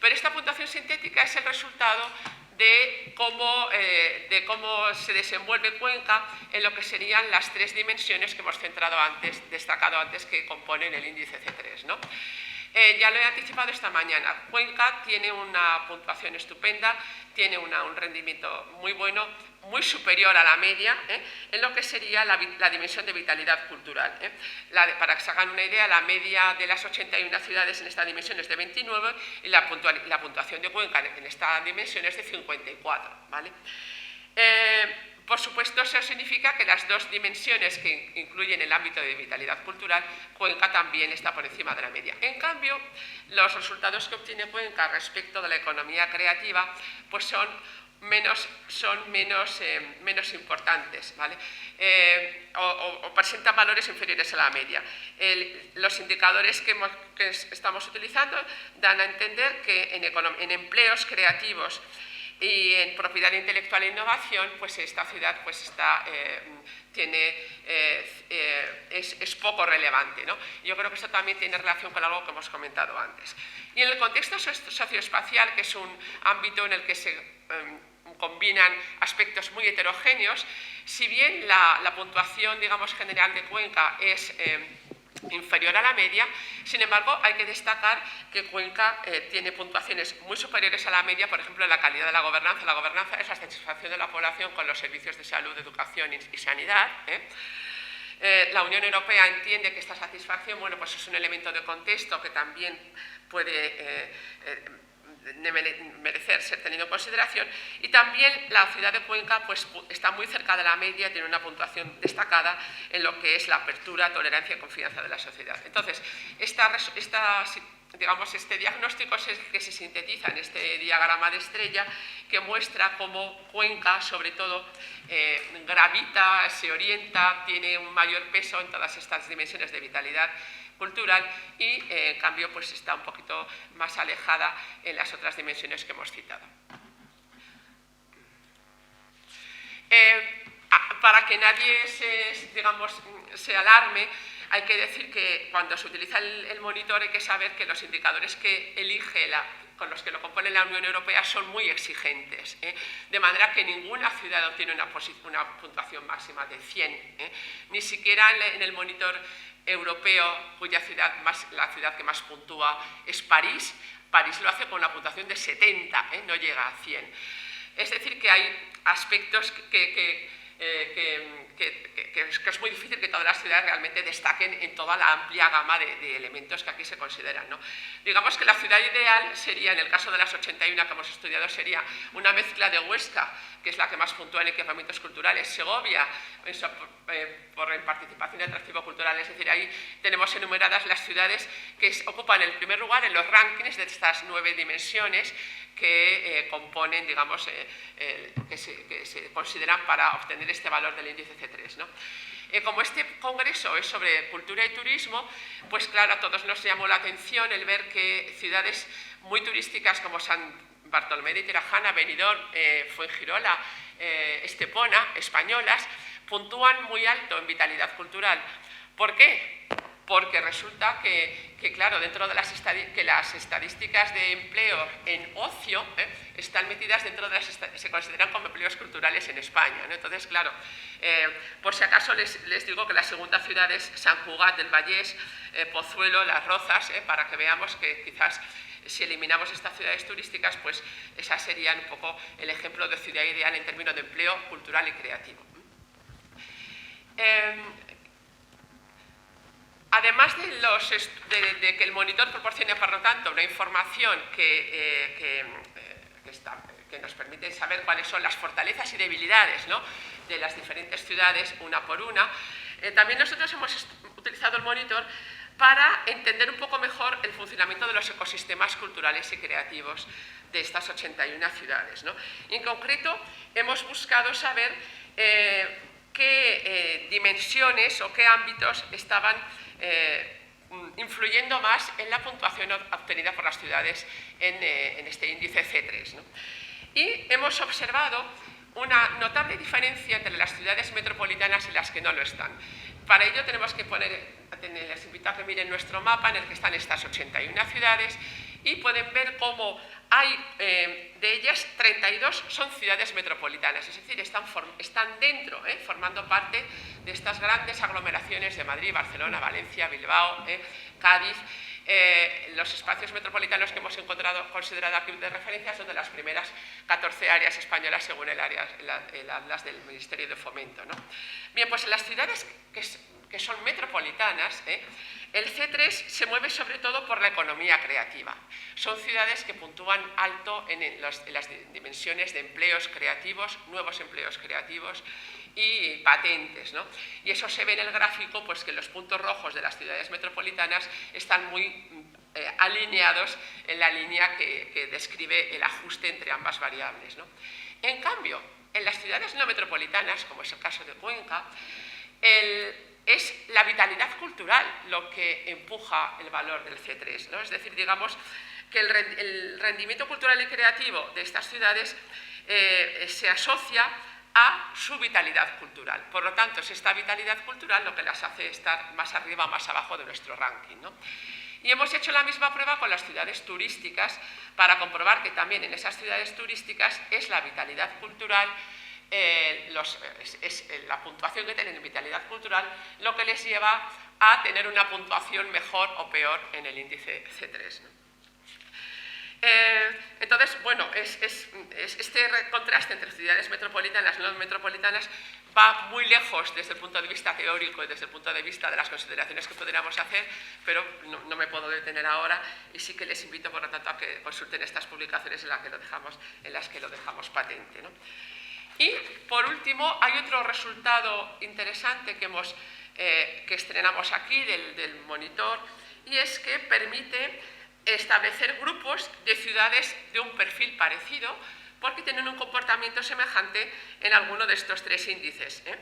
pero esta puntuación sintética es el resultado de cómo se desenvuelve Cuenca en lo que serían las 3 dimensiones que hemos destacado antes que componen el índice C3, ¿no? Ya lo he anticipado esta mañana. Cuenca tiene una puntuación estupenda, tiene un rendimiento muy bueno, muy superior a la media, en lo que sería la dimensión de vitalidad cultural. Para que se hagan una idea, la media de las 81 ciudades en esta dimensión es de 29 y la puntuación de Cuenca en esta dimensión es de 54. ¿Vale? Por supuesto, eso significa que las 2 dimensiones que incluyen el ámbito de vitalidad cultural, Cuenca también está por encima de la media. En cambio, los resultados que obtiene Cuenca respecto de la economía creativa pues son menos importantes, ¿vale? O presentan valores inferiores a la media. Los indicadores que estamos utilizando dan a entender que en empleos creativos y en propiedad intelectual e innovación, pues esta ciudad pues es poco relevante, ¿no? Yo creo que esto también tiene relación con algo que hemos comentado antes. Y en el contexto socioespacial, que es un ámbito en el que se combinan aspectos muy heterogéneos, si bien la puntuación, digamos, general de Cuenca es inferior a la media. Sin embargo, hay que destacar que Cuenca tiene puntuaciones muy superiores a la media, por ejemplo, en la calidad de la gobernanza. La gobernanza es la satisfacción de la población con los servicios de salud, educación y sanidad. La Unión Europea entiende que esta satisfacción, bueno, pues es un elemento de contexto que también puede merecer ser tenido en consideración, y también la ciudad de Cuenca pues, está muy cerca de la media, tiene una puntuación destacada en lo que es la apertura, tolerancia y confianza de la sociedad. Entonces, digamos, este diagnóstico es el que se sintetiza en este diagrama de estrella que muestra cómo Cuenca, sobre todo, gravita, se orienta, tiene un mayor peso en todas estas dimensiones de vitalidad cultural y, en cambio, pues está un poquito más alejada en las otras dimensiones que hemos citado. Para que nadie se alarme, hay que decir que cuando se utiliza el monitor hay que saber que los indicadores que elige con los que lo compone la Unión Europea son muy exigentes, de manera que ninguna ciudad obtiene una puntuación máxima de 100, ni siquiera en el monitor europeo, cuya la ciudad que más puntúa es París. París lo hace con una puntuación de 70, no llega a 100. Es decir, que hay aspectos que es muy difícil que todas las ciudades realmente destaquen en toda la amplia gama de elementos que aquí se consideran, ¿no? Digamos que la ciudad ideal sería, en el caso de las 81 que hemos estudiado, sería una mezcla de Huesca, que es la que más puntúa en equipamientos culturales, Segovia, en participación y atractivo cultural. Es decir, ahí tenemos enumeradas las ciudades que ocupan el primer lugar en los rankings de estas 9 dimensiones que componen, digamos, que se consideran para obtener este valor del índice C3, ¿no? Como este congreso es sobre cultura y turismo, pues claro, a todos nos llamó la atención el ver que ciudades muy turísticas como San Bartolomé de Tirajana, Benidorm, Fuengirola, Estepona, españolas, puntúan muy alto en vitalidad cultural. ¿Por qué? Porque resulta que claro, dentro de las estadísticas de empleo en ocio están metidas dentro de se consideran como empleos culturales en España, ¿no? Entonces, claro, por si acaso les digo que la segunda ciudad es Sant Cugat del Vallès, Pozuelo, Las Rozas, para que veamos que quizás si eliminamos estas ciudades turísticas, pues esas serían un poco el ejemplo de ciudad ideal en términos de empleo cultural y creativo. Además de que el monitor proporcione, por lo tanto, una información que nos permite saber cuáles son las fortalezas y debilidades, ¿no?, de las diferentes ciudades una por una, también nosotros hemos utilizado el monitor para entender un poco mejor el funcionamiento de los ecosistemas culturales y creativos de estas 81 ciudades, ¿no? En concreto, hemos buscado saber qué dimensiones o qué ámbitos estaban influyendo más en la puntuación obtenida por las ciudades en este índice C3, ¿no? Y hemos observado una notable diferencia entre las ciudades metropolitanas y las que no lo están. Para ello tenemos que les invito a que miren nuestro mapa en el que están estas 81 ciudades y pueden ver cómo hay de ellas 32 son ciudades metropolitanas, es decir, están dentro, formando parte de estas grandes aglomeraciones de Madrid, Barcelona, Valencia, Bilbao, Cádiz. Los espacios metropolitanos que hemos considerado aquí de referencia son de las primeras 14 áreas españolas según el Atlas del Ministerio de Fomento, ¿no? Bien, pues en las ciudades que son metropolitanas, el C3 se mueve sobre todo por la economía creativa. Son ciudades que puntúan alto en las dimensiones de empleos creativos, nuevos empleos creativos y patentes, ¿no? Y eso se ve en el gráfico, pues que los puntos rojos de las ciudades metropolitanas están muy alineados en la línea que describe el ajuste entre ambas variables, ¿no? En cambio, en las ciudades no metropolitanas, como es el caso de Cuenca, es la vitalidad cultural lo que empuja el valor del C3, ¿no? Es decir, digamos que el rendimiento cultural y creativo de estas ciudades se asocia a su vitalidad cultural. Por lo tanto, es esta vitalidad cultural lo que las hace estar más arriba o más abajo de nuestro ranking, ¿no? Y hemos hecho la misma prueba con las ciudades turísticas para comprobar que también en esas ciudades turísticas es la vitalidad cultural la puntuación que tienen en vitalidad cultural lo que les lleva a tener una puntuación mejor o peor en el índice C3, ¿no? Entonces, bueno, este contraste entre ciudades metropolitanas y no metropolitanas va muy lejos desde el punto de vista teórico y desde el punto de vista de las consideraciones que podríamos hacer, pero no me puedo detener ahora y sí que les invito, por lo tanto, a que consulten estas publicaciones en las que lo dejamos patente, ¿no? Y, por último, hay otro resultado interesante que estrenamos aquí del monitor, y es que permite establecer grupos de ciudades de un perfil parecido porque tienen un comportamiento semejante en alguno de estos tres índices, ¿eh?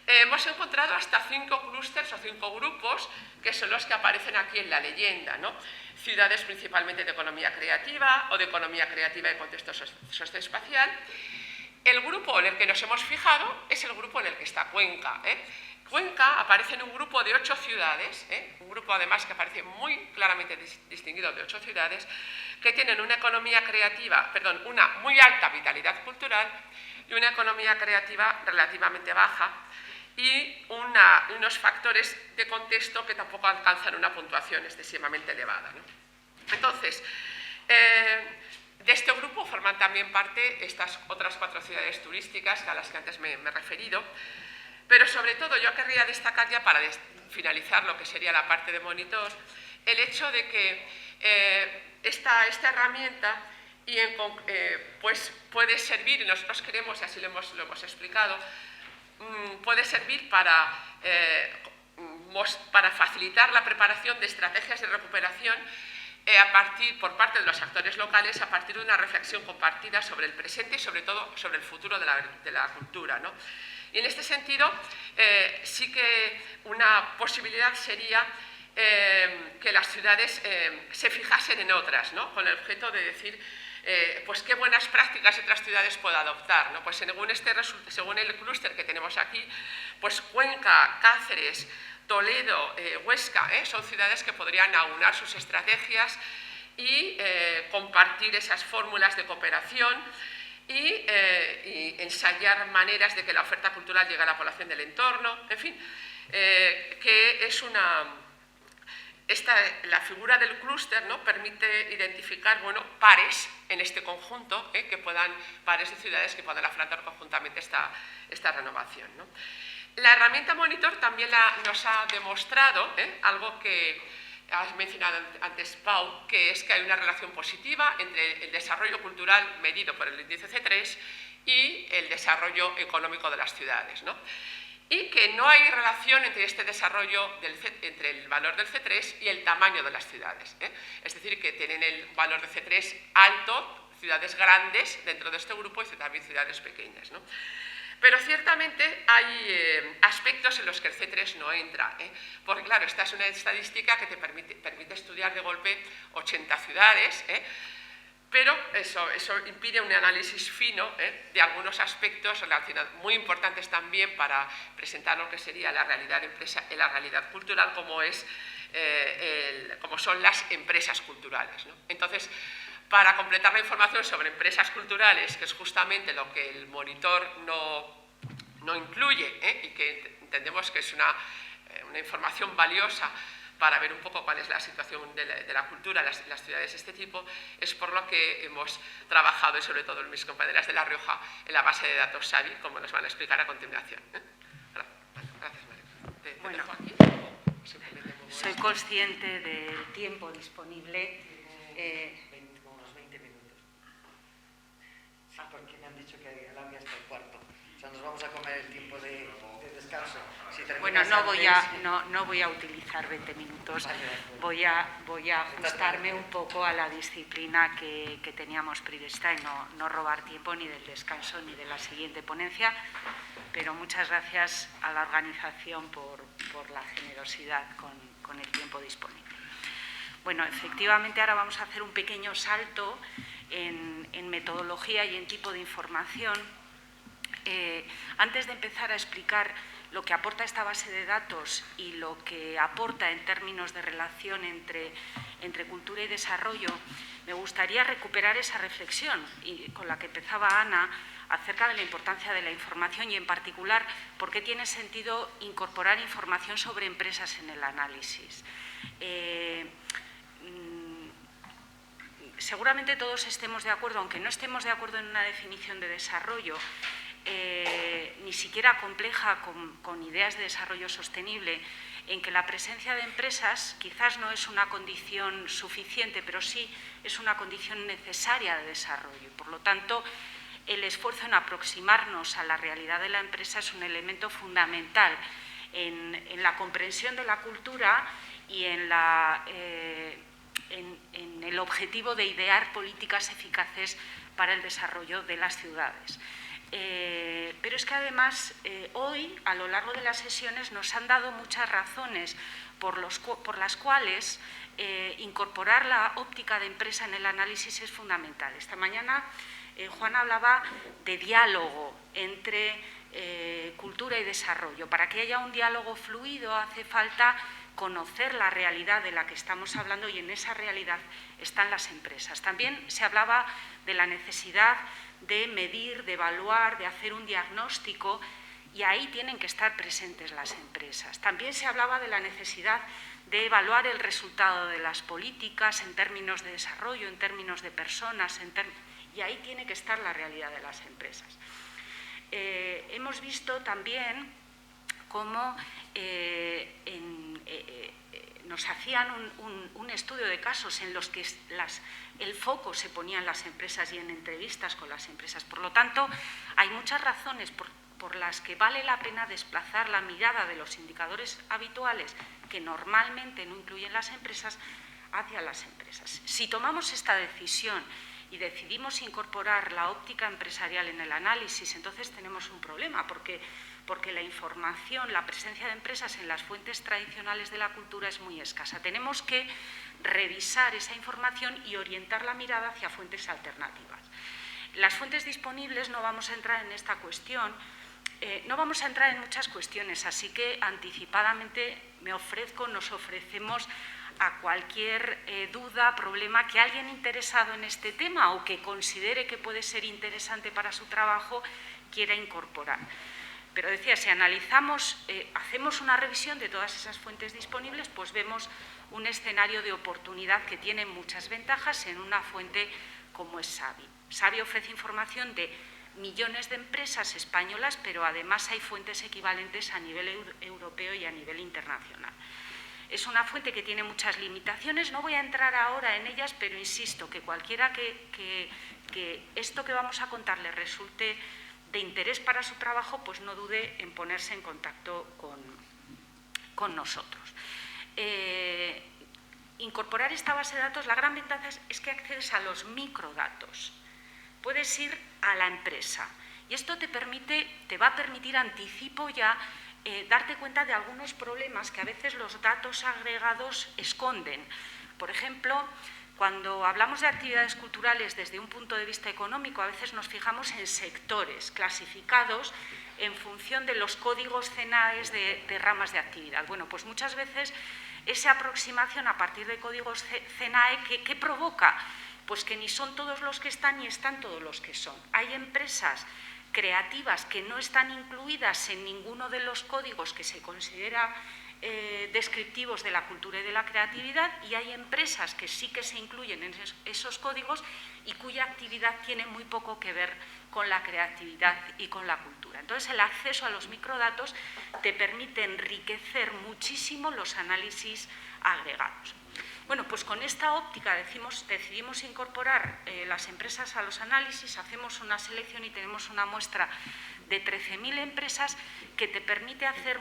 Hemos encontrado hasta 5 clústeres o 5 grupos que son los que aparecen aquí en la leyenda, ¿no? Ciudades principalmente de economía creativa o de economía creativa y contexto socioespacial. El grupo en el que nos hemos fijado es el grupo en el que está Cuenca, ¿eh? Cuenca aparece en un grupo de 8 ciudades, un grupo además que aparece muy claramente distinguido de 8 ciudades, que tienen una economía creativa, una muy alta vitalidad cultural y una economía creativa relativamente baja y unos factores de contexto que tampoco alcanzan una puntuación excesivamente elevada, ¿no? Entonces, de este grupo forman también parte estas otras 4 ciudades turísticas a las que antes me he referido. Pero sobre todo yo querría destacar ya para finalizar lo que sería la parte de monitor, el hecho de que esta herramienta pues puede servir, y nosotros queremos, y así lo hemos explicado, puede servir para facilitar la preparación de estrategias de recuperación por parte de los actores locales a partir de una reflexión compartida sobre el presente y sobre todo sobre el futuro de la cultura, ¿no? Y en este sentido, sí que una posibilidad sería que las ciudades se fijasen en otras, ¿no? Con el objeto de decir, pues qué buenas prácticas otras ciudades puedo adoptar, ¿no? Pues según el clúster que tenemos aquí, pues Cuenca, Cáceres, Toledo, Huesca, son ciudades que podrían aunar sus estrategias y compartir esas fórmulas de cooperación y ensayar maneras de que la oferta cultural llegue a la población del entorno, en fin, que es la figura del clúster, ¿no? Permite identificar, bueno, pares en este conjunto, pares de ciudades que puedan afrontar conjuntamente esta renovación, ¿no? La herramienta Monitor también nos ha demostrado algo que has mencionado antes, Pau, que es que hay una relación positiva entre el desarrollo cultural medido por el índice C3 y el desarrollo económico de las ciudades, ¿no? Y que no hay relación entre este desarrollo, entre el valor del C3 y el tamaño de las ciudades, ¿eh? Es decir, que tienen el valor de C3 alto, ciudades grandes dentro de este grupo y también ciudades pequeñas, ¿no? Pero ciertamente hay aspectos en los que el C3 no entra, porque claro, esta es una estadística que te permite estudiar de golpe 80 ciudades, pero eso impide un análisis fino de algunos aspectos relacionados, muy importantes también para presentar lo que sería la realidad cultural, como son las empresas culturales, ¿no? Entonces, para completar la información sobre empresas culturales, que es justamente lo que el monitor no incluye, y que entendemos que es una información valiosa para ver un poco cuál es la situación de la cultura en las ciudades de este tipo, es por lo que hemos trabajado, y sobre todo mis compañeras de La Rioja, en la base de datos SABI, como nos van a explicar a continuación. Gracias, María. Bueno, soy consciente del tiempo disponible. Unos 20 minutos. Porque me han dicho que el AVE hasta el cuarto. O sea, nos vamos a comer el tiempo de descanso. Bueno, no voy a utilizar 20 minutos. Voy a ajustarme un poco a la disciplina que teníamos prevista y no robar tiempo ni del descanso ni de la siguiente ponencia. Pero muchas gracias a la organización por la generosidad con el tiempo disponible. Bueno, efectivamente ahora vamos a hacer un pequeño salto en metodología y en tipo de información. Antes de empezar a explicar lo que aporta esta base de datos y lo que aporta en términos de relación entre cultura y desarrollo, me gustaría recuperar esa reflexión y con la que empezaba Ana acerca de la importancia de la información y, en particular, por qué tiene sentido incorporar información sobre empresas en el análisis. Seguramente todos estemos de acuerdo, aunque no estemos de acuerdo en una definición de desarrollo, ni siquiera compleja con ideas de desarrollo sostenible, en que la presencia de empresas quizás no es una condición suficiente, pero sí es una condición necesaria de desarrollo. Por lo tanto, el esfuerzo en aproximarnos a la realidad de la empresa es un elemento fundamental en la comprensión de la cultura y en el objetivo de idear políticas eficaces para el desarrollo de las ciudades. Pero es que además hoy, a lo largo de las sesiones, nos han dado muchas razones por las cuales incorporar la óptica de empresa en el análisis es fundamental. Esta mañana Juan hablaba de diálogo entre cultura y desarrollo. Para que haya un diálogo fluido hace falta conocer la realidad de la que estamos hablando, y en esa realidad están las empresas. También se hablaba de la necesidad de medir, de evaluar, de hacer un diagnóstico, y ahí tienen que estar presentes las empresas. También se hablaba de la necesidad de evaluar el resultado de las políticas en términos de desarrollo, en términos de personas, y ahí tiene que estar la realidad de las empresas. Hemos visto también cómo nos hacían un estudio de casos en los que el foco se ponía en las empresas y en entrevistas con las empresas. Por lo tanto, hay muchas razones por las que vale la pena desplazar la mirada de los indicadores habituales, que normalmente no incluyen las empresas, hacia las empresas. Si tomamos esta decisión y decidimos incorporar la óptica empresarial en el análisis, entonces tenemos un problema, porque la información, la presencia de empresas en las fuentes tradicionales de la cultura es muy escasa. Tenemos que revisar esa información y orientar la mirada hacia fuentes alternativas. Las fuentes disponibles, no vamos a entrar en esta cuestión, no vamos a entrar en muchas cuestiones, así que anticipadamente nos ofrecemos a cualquier duda, problema que alguien interesado en este tema o que considere que puede ser interesante para su trabajo quiera incorporar. Pero decía, si analizamos, hacemos una revisión de todas esas fuentes disponibles, pues vemos un escenario de oportunidad que tiene muchas ventajas en una fuente como es Savi. Savi ofrece información de millones de empresas españolas, pero además hay fuentes equivalentes a nivel europeo y a nivel internacional. Es una fuente que tiene muchas limitaciones, no voy a entrar ahora en ellas, pero insisto que cualquiera que esto que vamos a contar le resulte de interés para su trabajo, pues no dude en ponerse en contacto con nosotros. Incorporar esta base de datos, la gran ventaja es que accedes a los microdatos. Puedes ir a la empresa y esto te va a permitir, anticipo ya, darte cuenta de algunos problemas que a veces los datos agregados esconden. Por ejemplo, cuando hablamos de actividades culturales desde un punto de vista económico, a veces nos fijamos en sectores clasificados en función de los códigos CENAE de ramas de actividad. Bueno, pues muchas veces esa aproximación a partir de códigos CENAE, ¿qué provoca? Pues que ni son todos los que están ni están todos los que son. Hay empresas creativas que no están incluidas en ninguno de los códigos que se considera descriptivos de la cultura y de la creatividad, y hay empresas que sí que se incluyen en esos códigos y cuya actividad tiene muy poco que ver con la creatividad y con la cultura. Entonces, el acceso a los microdatos te permite enriquecer muchísimo los análisis agregados. Bueno, pues con esta óptica decidimos incorporar las empresas a los análisis, hacemos una selección y tenemos una muestra de 13.000 empresas que te permite hacer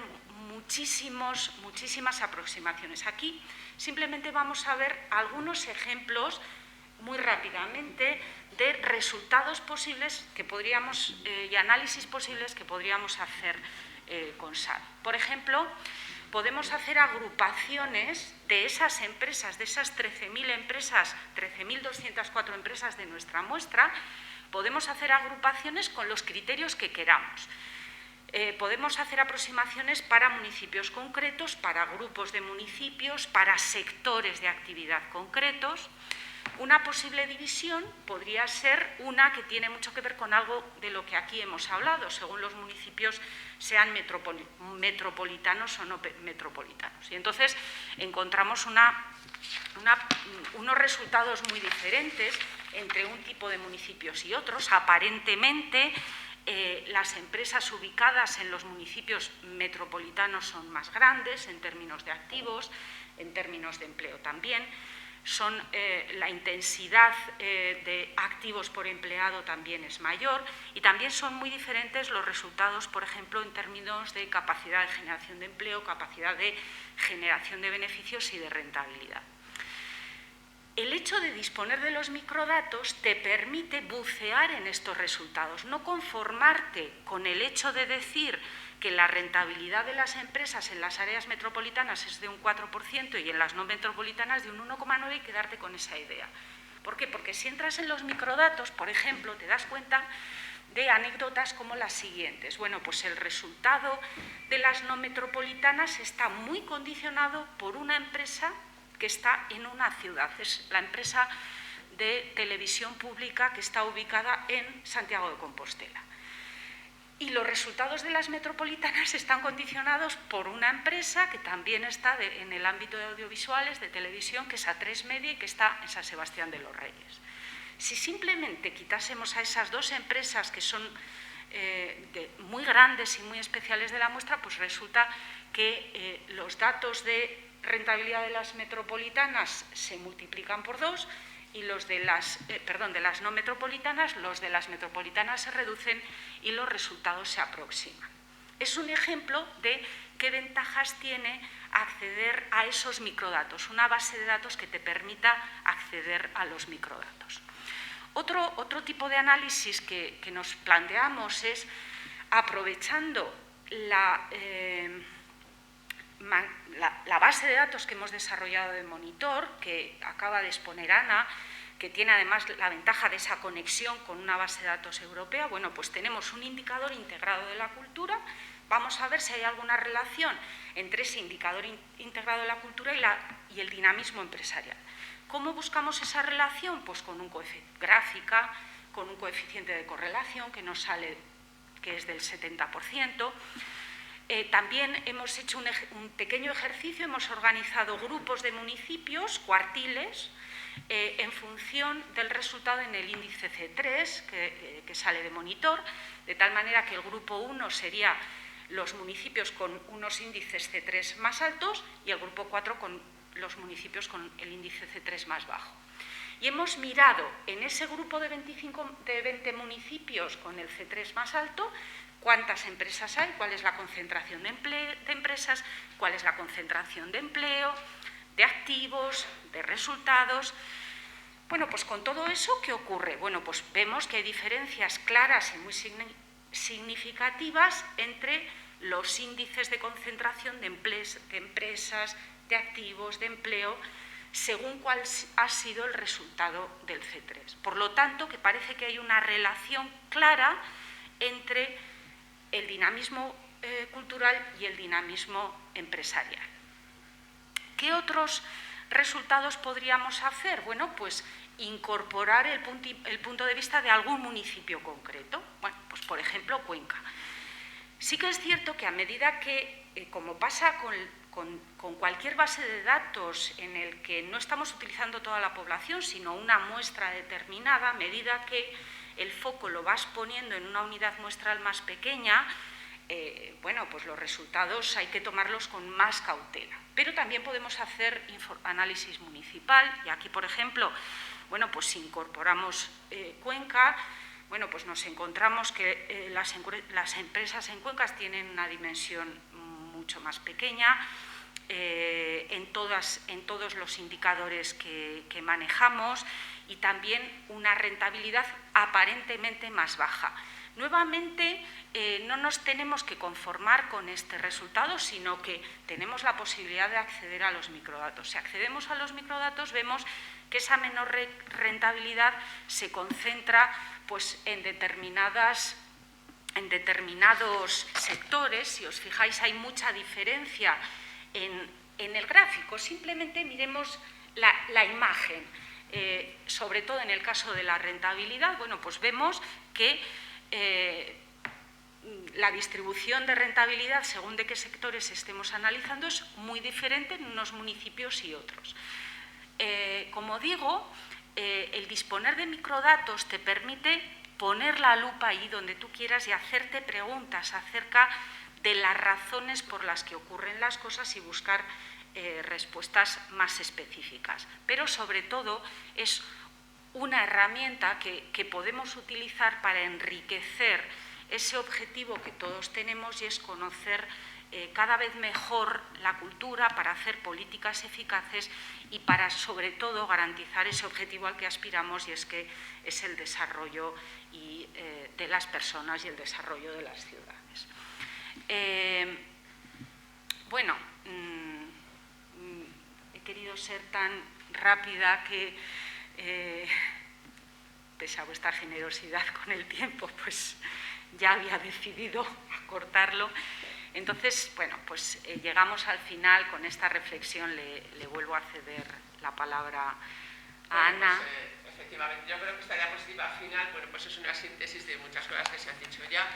muchísimas aproximaciones. Aquí simplemente vamos a ver algunos ejemplos muy rápidamente de resultados posibles que podríamos y análisis posibles que podríamos hacer con Savi. Por ejemplo, podemos hacer agrupaciones de esas empresas, de esas 13.000 empresas, 13.204 empresas de nuestra muestra, podemos hacer agrupaciones con los criterios que queramos. Podemos hacer aproximaciones para municipios concretos, para grupos de municipios, para sectores de actividad concretos. Una posible división podría ser una que tiene mucho que ver con algo de lo que aquí hemos hablado, según los municipios sean metropolitanos o no metropolitanos. Y entonces encontramos unos resultados muy diferentes entre un tipo de municipios y otros. Aparentemente, las empresas ubicadas en los municipios metropolitanos son más grandes en términos de activos, en términos de empleo también. La intensidad de activos por empleado también es mayor y también son muy diferentes los resultados, por ejemplo, en términos de capacidad de generación de empleo, capacidad de generación de beneficios y de rentabilidad. El hecho de disponer de los microdatos te permite bucear en estos resultados, no conformarte con el hecho de decir que la rentabilidad de las empresas en las áreas metropolitanas es de un 4% y en las no metropolitanas de un 1,9% y quedarte con esa idea. ¿Por qué? Porque si entras en los microdatos, por ejemplo, te das cuenta de anécdotas como las siguientes. Bueno, pues el resultado de las no metropolitanas está muy condicionado por una empresa que está en una ciudad. Es la empresa de televisión pública que está ubicada en Santiago de Compostela. Y los resultados de las metropolitanas están condicionados por una empresa que también está en el ámbito de audiovisuales, de televisión, que es A3 Media y que está en San Sebastián de los Reyes. Si simplemente quitásemos a esas dos empresas que son muy grandes y muy especiales de la muestra, pues resulta que los datos de rentabilidad de las metropolitanas se multiplican por 2 y los de las no metropolitanas, los de las metropolitanas se reducen y los resultados se aproximan. Es un ejemplo de qué ventajas tiene acceder a esos microdatos, una base de datos que te permita acceder a los microdatos. Otro tipo de análisis que nos planteamos es, aprovechando la base de datos que hemos desarrollado de Monitor, que acaba de exponer Ana, que tiene además la ventaja de esa conexión con una base de datos europea, bueno, pues tenemos un indicador integrado de la cultura. Vamos a ver si hay alguna relación entre ese indicador integrado de la cultura y el dinamismo empresarial. ¿Cómo buscamos esa relación? Pues con un coeficiente gráfica, con un coeficiente de correlación que nos sale que es del 70%. También hemos hecho un pequeño ejercicio, hemos organizado grupos de municipios, cuartiles, en función del resultado en el índice C3 que sale de Monitor, de tal manera que el grupo 1 sería los municipios con unos índices C3 más altos y el grupo 4 con los municipios con el índice C3 más bajo. Y hemos mirado en ese grupo de 20 municipios con el C3 más alto cuántas empresas hay, cuál es la concentración de empresas, cuál es la concentración de empleo, de activos, de resultados. Bueno, pues con todo eso, ¿qué ocurre? Bueno, pues vemos que hay diferencias claras y muy significativas entre los índices de concentración de empresas, de activos, de empleo, según cuál ha sido el resultado del C3. Por lo tanto, que parece que hay una relación clara entre el dinamismo cultural y el dinamismo empresarial. ¿Qué otros resultados podríamos hacer? Bueno, pues incorporar el punto de vista de algún municipio concreto. Bueno, pues por ejemplo, Cuenca. Sí que es cierto que a medida que, como pasa con cualquier base de datos en el que no estamos utilizando toda la población, sino una muestra determinada, a medida que el foco lo vas poniendo en una unidad muestral más pequeña, bueno, pues los resultados hay que tomarlos con más cautela. Pero también podemos hacer análisis municipal y aquí, por ejemplo, bueno, pues si incorporamos Cuenca, bueno, pues nos encontramos que las empresas en Cuenca tienen una dimensión mucho más pequeña en todos los indicadores que manejamos y también una rentabilidad aparentemente más baja. Nuevamente, no nos tenemos que conformar con este resultado, sino que tenemos la posibilidad de acceder a los microdatos. Si accedemos a los microdatos, vemos que esa menor rentabilidad se concentra pues, en determinados sectores. Si os fijáis, hay mucha diferencia en el gráfico. Simplemente miremos la imagen. sobre todo en el caso de la rentabilidad, bueno, pues vemos que la distribución de rentabilidad, según de qué sectores estemos analizando, es muy diferente en unos municipios y otros. Como digo, el disponer de microdatos te permite poner la lupa ahí donde tú quieras y hacerte preguntas acerca de las razones por las que ocurren las cosas y buscar respuestas más específicas. Pero, sobre todo, es una herramienta que podemos utilizar para enriquecer ese objetivo que todos tenemos, y es conocer cada vez mejor la cultura para hacer políticas eficaces y para, sobre todo, garantizar ese objetivo al que aspiramos, y es que es el desarrollo de las personas y el desarrollo de las ciudades. Bueno, he querido ser tan rápida que, pese a vuestra generosidad con el tiempo, pues ya había decidido acortarlo. Entonces, bueno, pues llegamos al final. Con esta reflexión le vuelvo a ceder la palabra a Ana. Pues, efectivamente, yo creo que esta diapositiva final, bueno, pues es una síntesis de muchas cosas que se han dicho ya,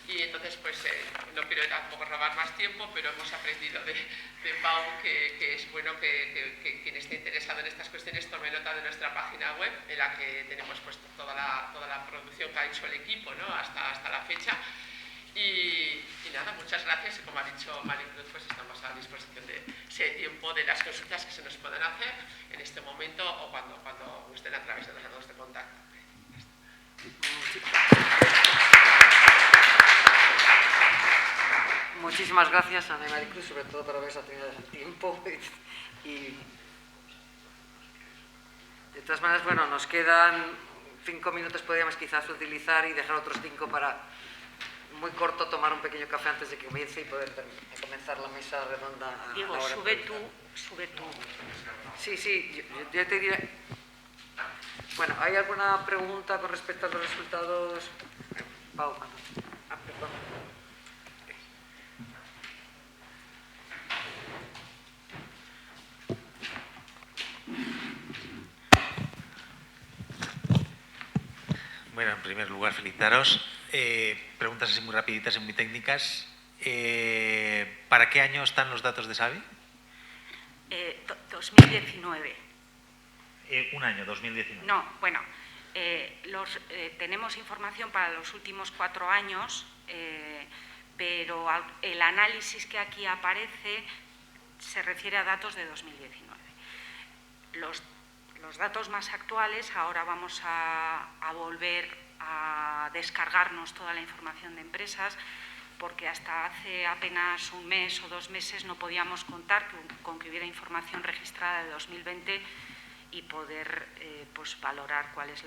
y entonces pues no quiero tampoco robar más tiempo, pero hemos aprendido de Pau que es bueno que quien esté interesado en estas cuestiones tome nota de nuestra página web, en la que tenemos pues toda la producción que ha hecho el equipo, ¿no?, hasta la fecha. Y nada, muchas gracias, y como ha dicho Maricruz, pues estamos a disposición de, si hay tiempo, de las consultas que se nos puedan hacer en este momento o cuando estén a través de los datos de contacto. Muchísimas gracias, Ana y Maricruz, sobre todo por haberse tenido el tiempo. Y de todas maneras, bueno, nos quedan 5 minutos, podríamos quizás utilizar y dejar otros 5 para, muy corto, tomar un pequeño café antes de que comience y poder comenzar la mesa redonda. Diego, sube tú. Sí, yo te diré. Bueno, ¿hay alguna pregunta con respecto a los resultados? Pau, perdón. Bueno, en primer lugar, felicitaros. Preguntas así muy rapiditas y muy técnicas. ¿Para qué año están los datos de Xavi? 2019. Un año, 2019. No, bueno, tenemos información para los últimos 4 años, pero el análisis que aquí aparece se refiere a datos de 2019. Los datos más actuales, ahora vamos a volver a descargarnos toda la información de empresas, porque hasta hace apenas un mes o 2 meses no podíamos contar con que hubiera información registrada de 2020 y poder pues valorar cuál es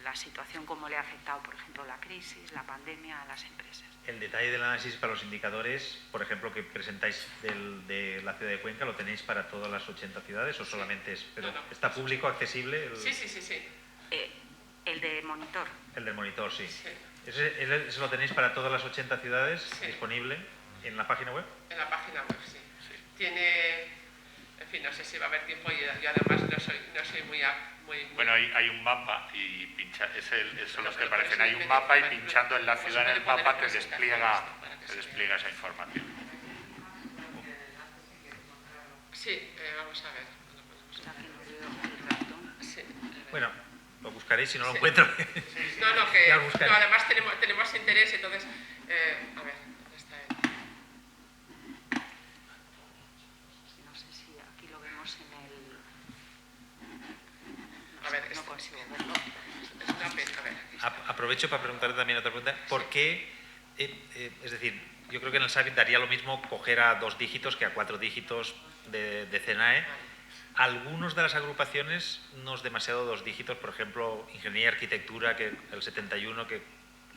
la situación, cómo le ha afectado, por ejemplo, la crisis, la pandemia a las empresas. El detalle del análisis para los indicadores, por ejemplo, que presentáis de la ciudad de Cuenca, ¿lo tenéis para todas las 80 ciudades o solamente es? Pero no. ¿Está público, accesible? Sí. El de monitor. El del monitor, sí. ¿Ese lo tenéis para todas las 80 ciudades, sí, disponible en la página web? En la página web, sí. Tiene, en fin, no sé si va a haber tiempo, y yo además no soy muy... Bueno, hay un mapa y son los que aparecen. Hay un mapa y pinchando en la ciudad en el mapa te despliega esa información. Sí, vamos a ver. Sí. Bueno, lo buscaréis si no lo encuentro. No, además tenemos interés, entonces, a ver, ¿dónde está él? No sé si aquí lo vemos en el... A ver, no consigo verlo. Es una pena, a ver. Aprovecho para preguntarte también otra pregunta. ¿Por qué? Es decir, yo creo que en el SABIT daría lo mismo coger a 2 dígitos que a 4 dígitos de CENAE. Algunos de las agrupaciones no es demasiado 2 dígitos, por ejemplo, Ingeniería y Arquitectura, que el 71, que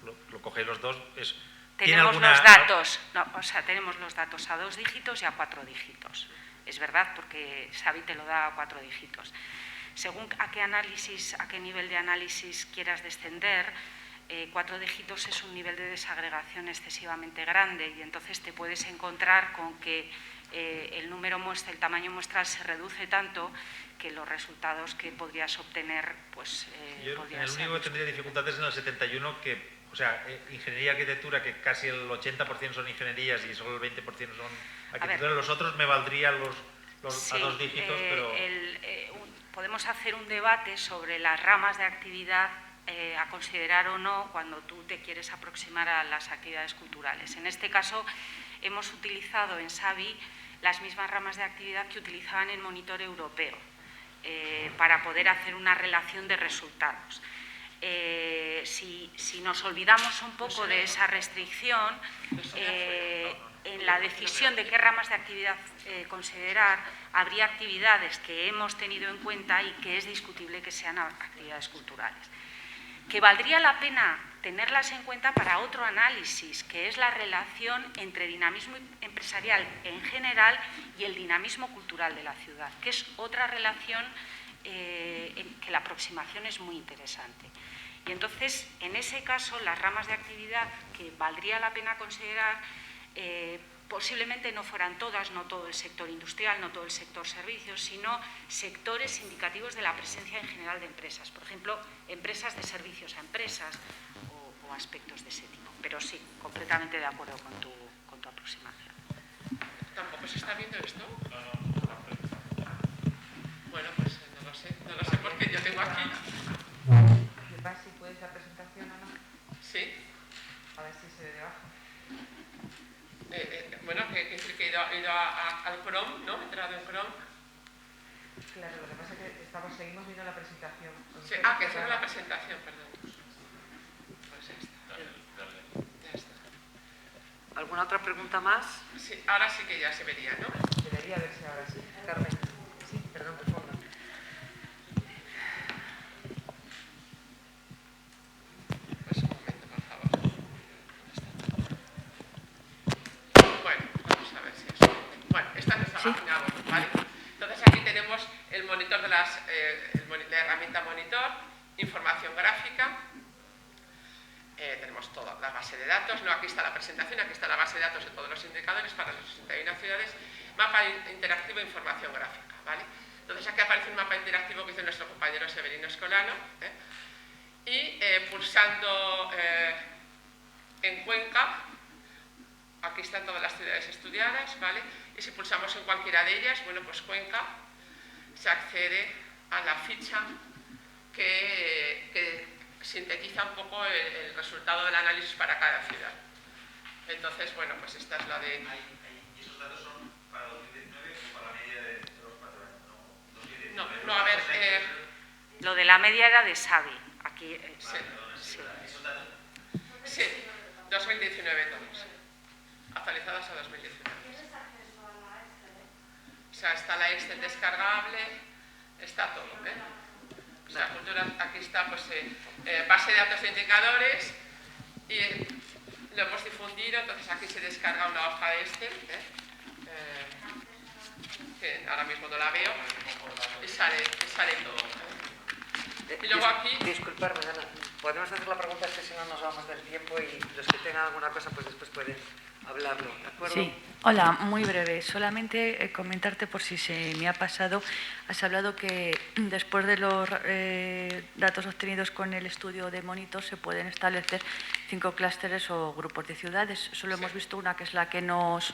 lo cogéis los 2, es... Tenemos los datos, tenemos los datos a 2 dígitos y a 4 dígitos. Es verdad, porque SABIT te lo da a 4 dígitos. Según a qué nivel de análisis quieras descender, 4 dígitos es un nivel de desagregación excesivamente grande, y entonces te puedes encontrar con que el tamaño muestral se reduce tanto que los resultados que podrías obtener pues Yo podrían el ser único que tendría dificultades en el 71, o sea, ingeniería y arquitectura, que casi el 80% son ingenierías y solo el 20% son arquitectura. Los otros me valdrían a 2 dígitos, pero... podemos hacer un debate sobre las ramas de actividad a considerar o no cuando tú te quieres aproximar a las actividades culturales. En este caso, hemos utilizado en Xavi las mismas ramas de actividad que utilizaban en Monitor Europeo para poder hacer una relación de resultados. Si nos olvidamos un poco de esa restricción, en la decisión de qué ramas de actividad considerar, habría actividades que hemos tenido en cuenta y que es discutible que sean actividades culturales. Que valdría la pena tenerlas en cuenta para otro análisis, que es la relación entre dinamismo empresarial en general y el dinamismo cultural de la ciudad, que es otra relación en que la aproximación es muy interesante. Y entonces, en ese caso, las ramas de actividad que valdría la pena considerar posiblemente no fueran todas, no todo el sector industrial, no todo el sector servicios, sino sectores indicativos de la presencia en general de empresas. Por ejemplo, empresas de servicios a empresas o aspectos de ese tipo. Pero sí, completamente de acuerdo con tu aproximación. ¿Tampoco se está viendo esto? Bueno, pues no lo sé porque yo tengo aquí... ¿Me vas si puedes la presentación o no? Sí. A ver si se ve debajo. Bueno, que he ido al Chrome, ¿no? He entrado en Chrome. Claro, lo que pasa es que seguimos viendo la presentación. Sí, que esa era la presentación, perdón. Pues ya está. Ya está. ¿Alguna otra pregunta más? Sí, ahora sí que ya se vería, ¿no? Debería verse ahora sí. Carmen. Sí, perdón, por favor. Pues un momento, por favor. Bueno, vamos a ver si eso. Bueno, esta es nuestra página web, ¿vale? Entonces aquí tenemos el monitor de la herramienta monitor, información gráfica, tenemos toda la base de datos, no, aquí está la presentación, aquí está la base de datos de todos los indicadores para las 61 ciudades, mapa interactivo e información gráfica, ¿vale? Entonces aquí aparece un mapa interactivo que hizo nuestro compañero Severino Escolano, y pulsando en Cuenca, aquí están todas las ciudades estudiadas, ¿vale? Y si pulsamos en cualquiera de ellas, bueno, pues Cuenca, se accede a la ficha que sintetiza un poco el resultado del análisis para cada ciudad. Entonces, bueno, pues esta es la de... ¿Y esos datos son para 2019 o para la media de los 4 años? No, a ver... Lo de la media era de Xavi. Aquí, sí, 2019 todos. Actualizadas a 2019. O sea, está la Excel descargable, está todo, O sea, cultura, aquí está, pues, base de datos de indicadores y lo hemos difundido, entonces aquí se descarga una hoja de Excel, que ahora mismo no la veo, y sale todo. Y luego aquí... Disculparme, Ana, podemos hacer la pregunta, es que si no nos vamos del tiempo y los que tengan alguna cosa pues después pueden hablarlo, ¿de acuerdo? Sí, hola, muy breve. Solamente comentarte por si se me ha pasado. Has hablado que después de los datos obtenidos con el estudio de Monitor se pueden establecer 5 clústeres o grupos de ciudades. Solo hemos visto una que es la que nos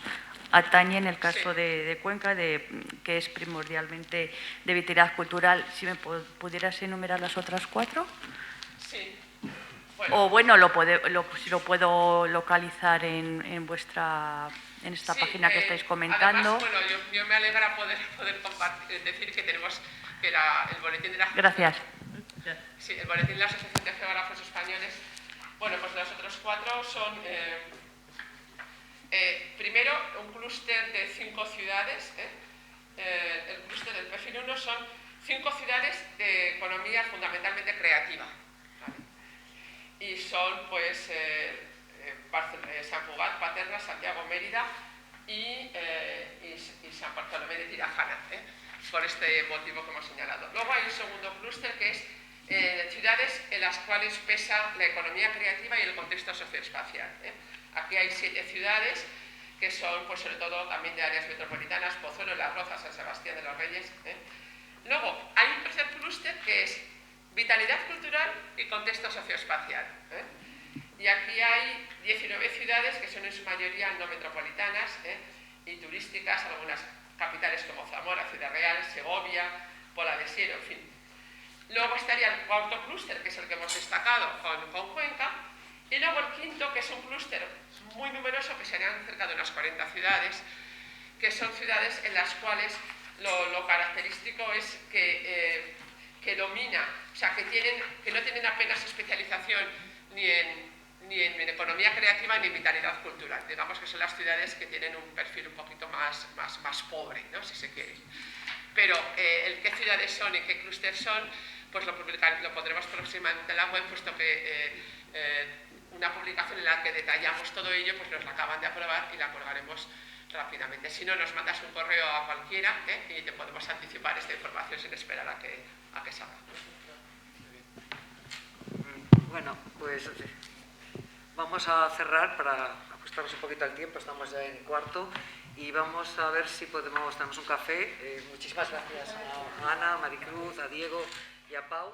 atañe en el caso de Cuenca, que es primordialmente de vitalidad cultural. Si me pudieras enumerar las otras 4. Sí. O bueno, si lo puedo localizar en esta página que estáis comentando. Además, bueno, yo me alegra poder compartir, decir que tenemos que el boletín de la... Gracias. Sí, el boletín de la Asociación de Geógrafos Españoles. Bueno, pues los otros 4 son... primero, un clúster de 5 ciudades. El clúster del perfil 1 son 5 ciudades de economía fundamentalmente creativa. Y son, pues, Sant Cugat, Paterna, Santiago, Mérida y San Bartolomé de Tirajana, por este motivo que hemos señalado. Luego hay un segundo clúster que es ciudades en las cuales pesa la economía creativa y el contexto socioespacial. Aquí hay 7 ciudades que son pues sobre todo también de áreas metropolitanas, Pozuelo, Las Rozas, San Sebastián de los Reyes. Luego hay un tercer clúster que es vitalidad cultural y contexto socioespacial. Y aquí hay 19 ciudades que son en su mayoría no metropolitanas y turísticas, algunas capitales como Zamora, Ciudad Real, Segovia, Pola de Siero, en fin. Luego estaría el cuarto clúster, que es el que hemos destacado con Cuenca, y luego el quinto, que es un clúster muy numeroso, que serían cerca de unas 40 ciudades, que son ciudades en las cuales lo característico es que domina, o sea, que no tienen apenas especialización ni en economía creativa ni en vitalidad cultural. Digamos que son las ciudades que tienen un perfil un poquito más pobre, ¿no? Si se quiere. Pero el qué ciudades son y qué clústeres son, pues lo pondremos próximamente en la web, puesto que una publicación en la que detallamos todo ello, pues nos la acaban de aprobar y la colgaremos rápidamente. Si no, nos mandas un correo a cualquiera y te podemos anticipar esta información sin esperar a que salga. Bueno, pues vamos a cerrar para ajustarnos un poquito al tiempo, estamos ya en cuarto y vamos a ver si tenemos un café. Muchísimas gracias a Ana, a Maricruz, a Diego y a Pau.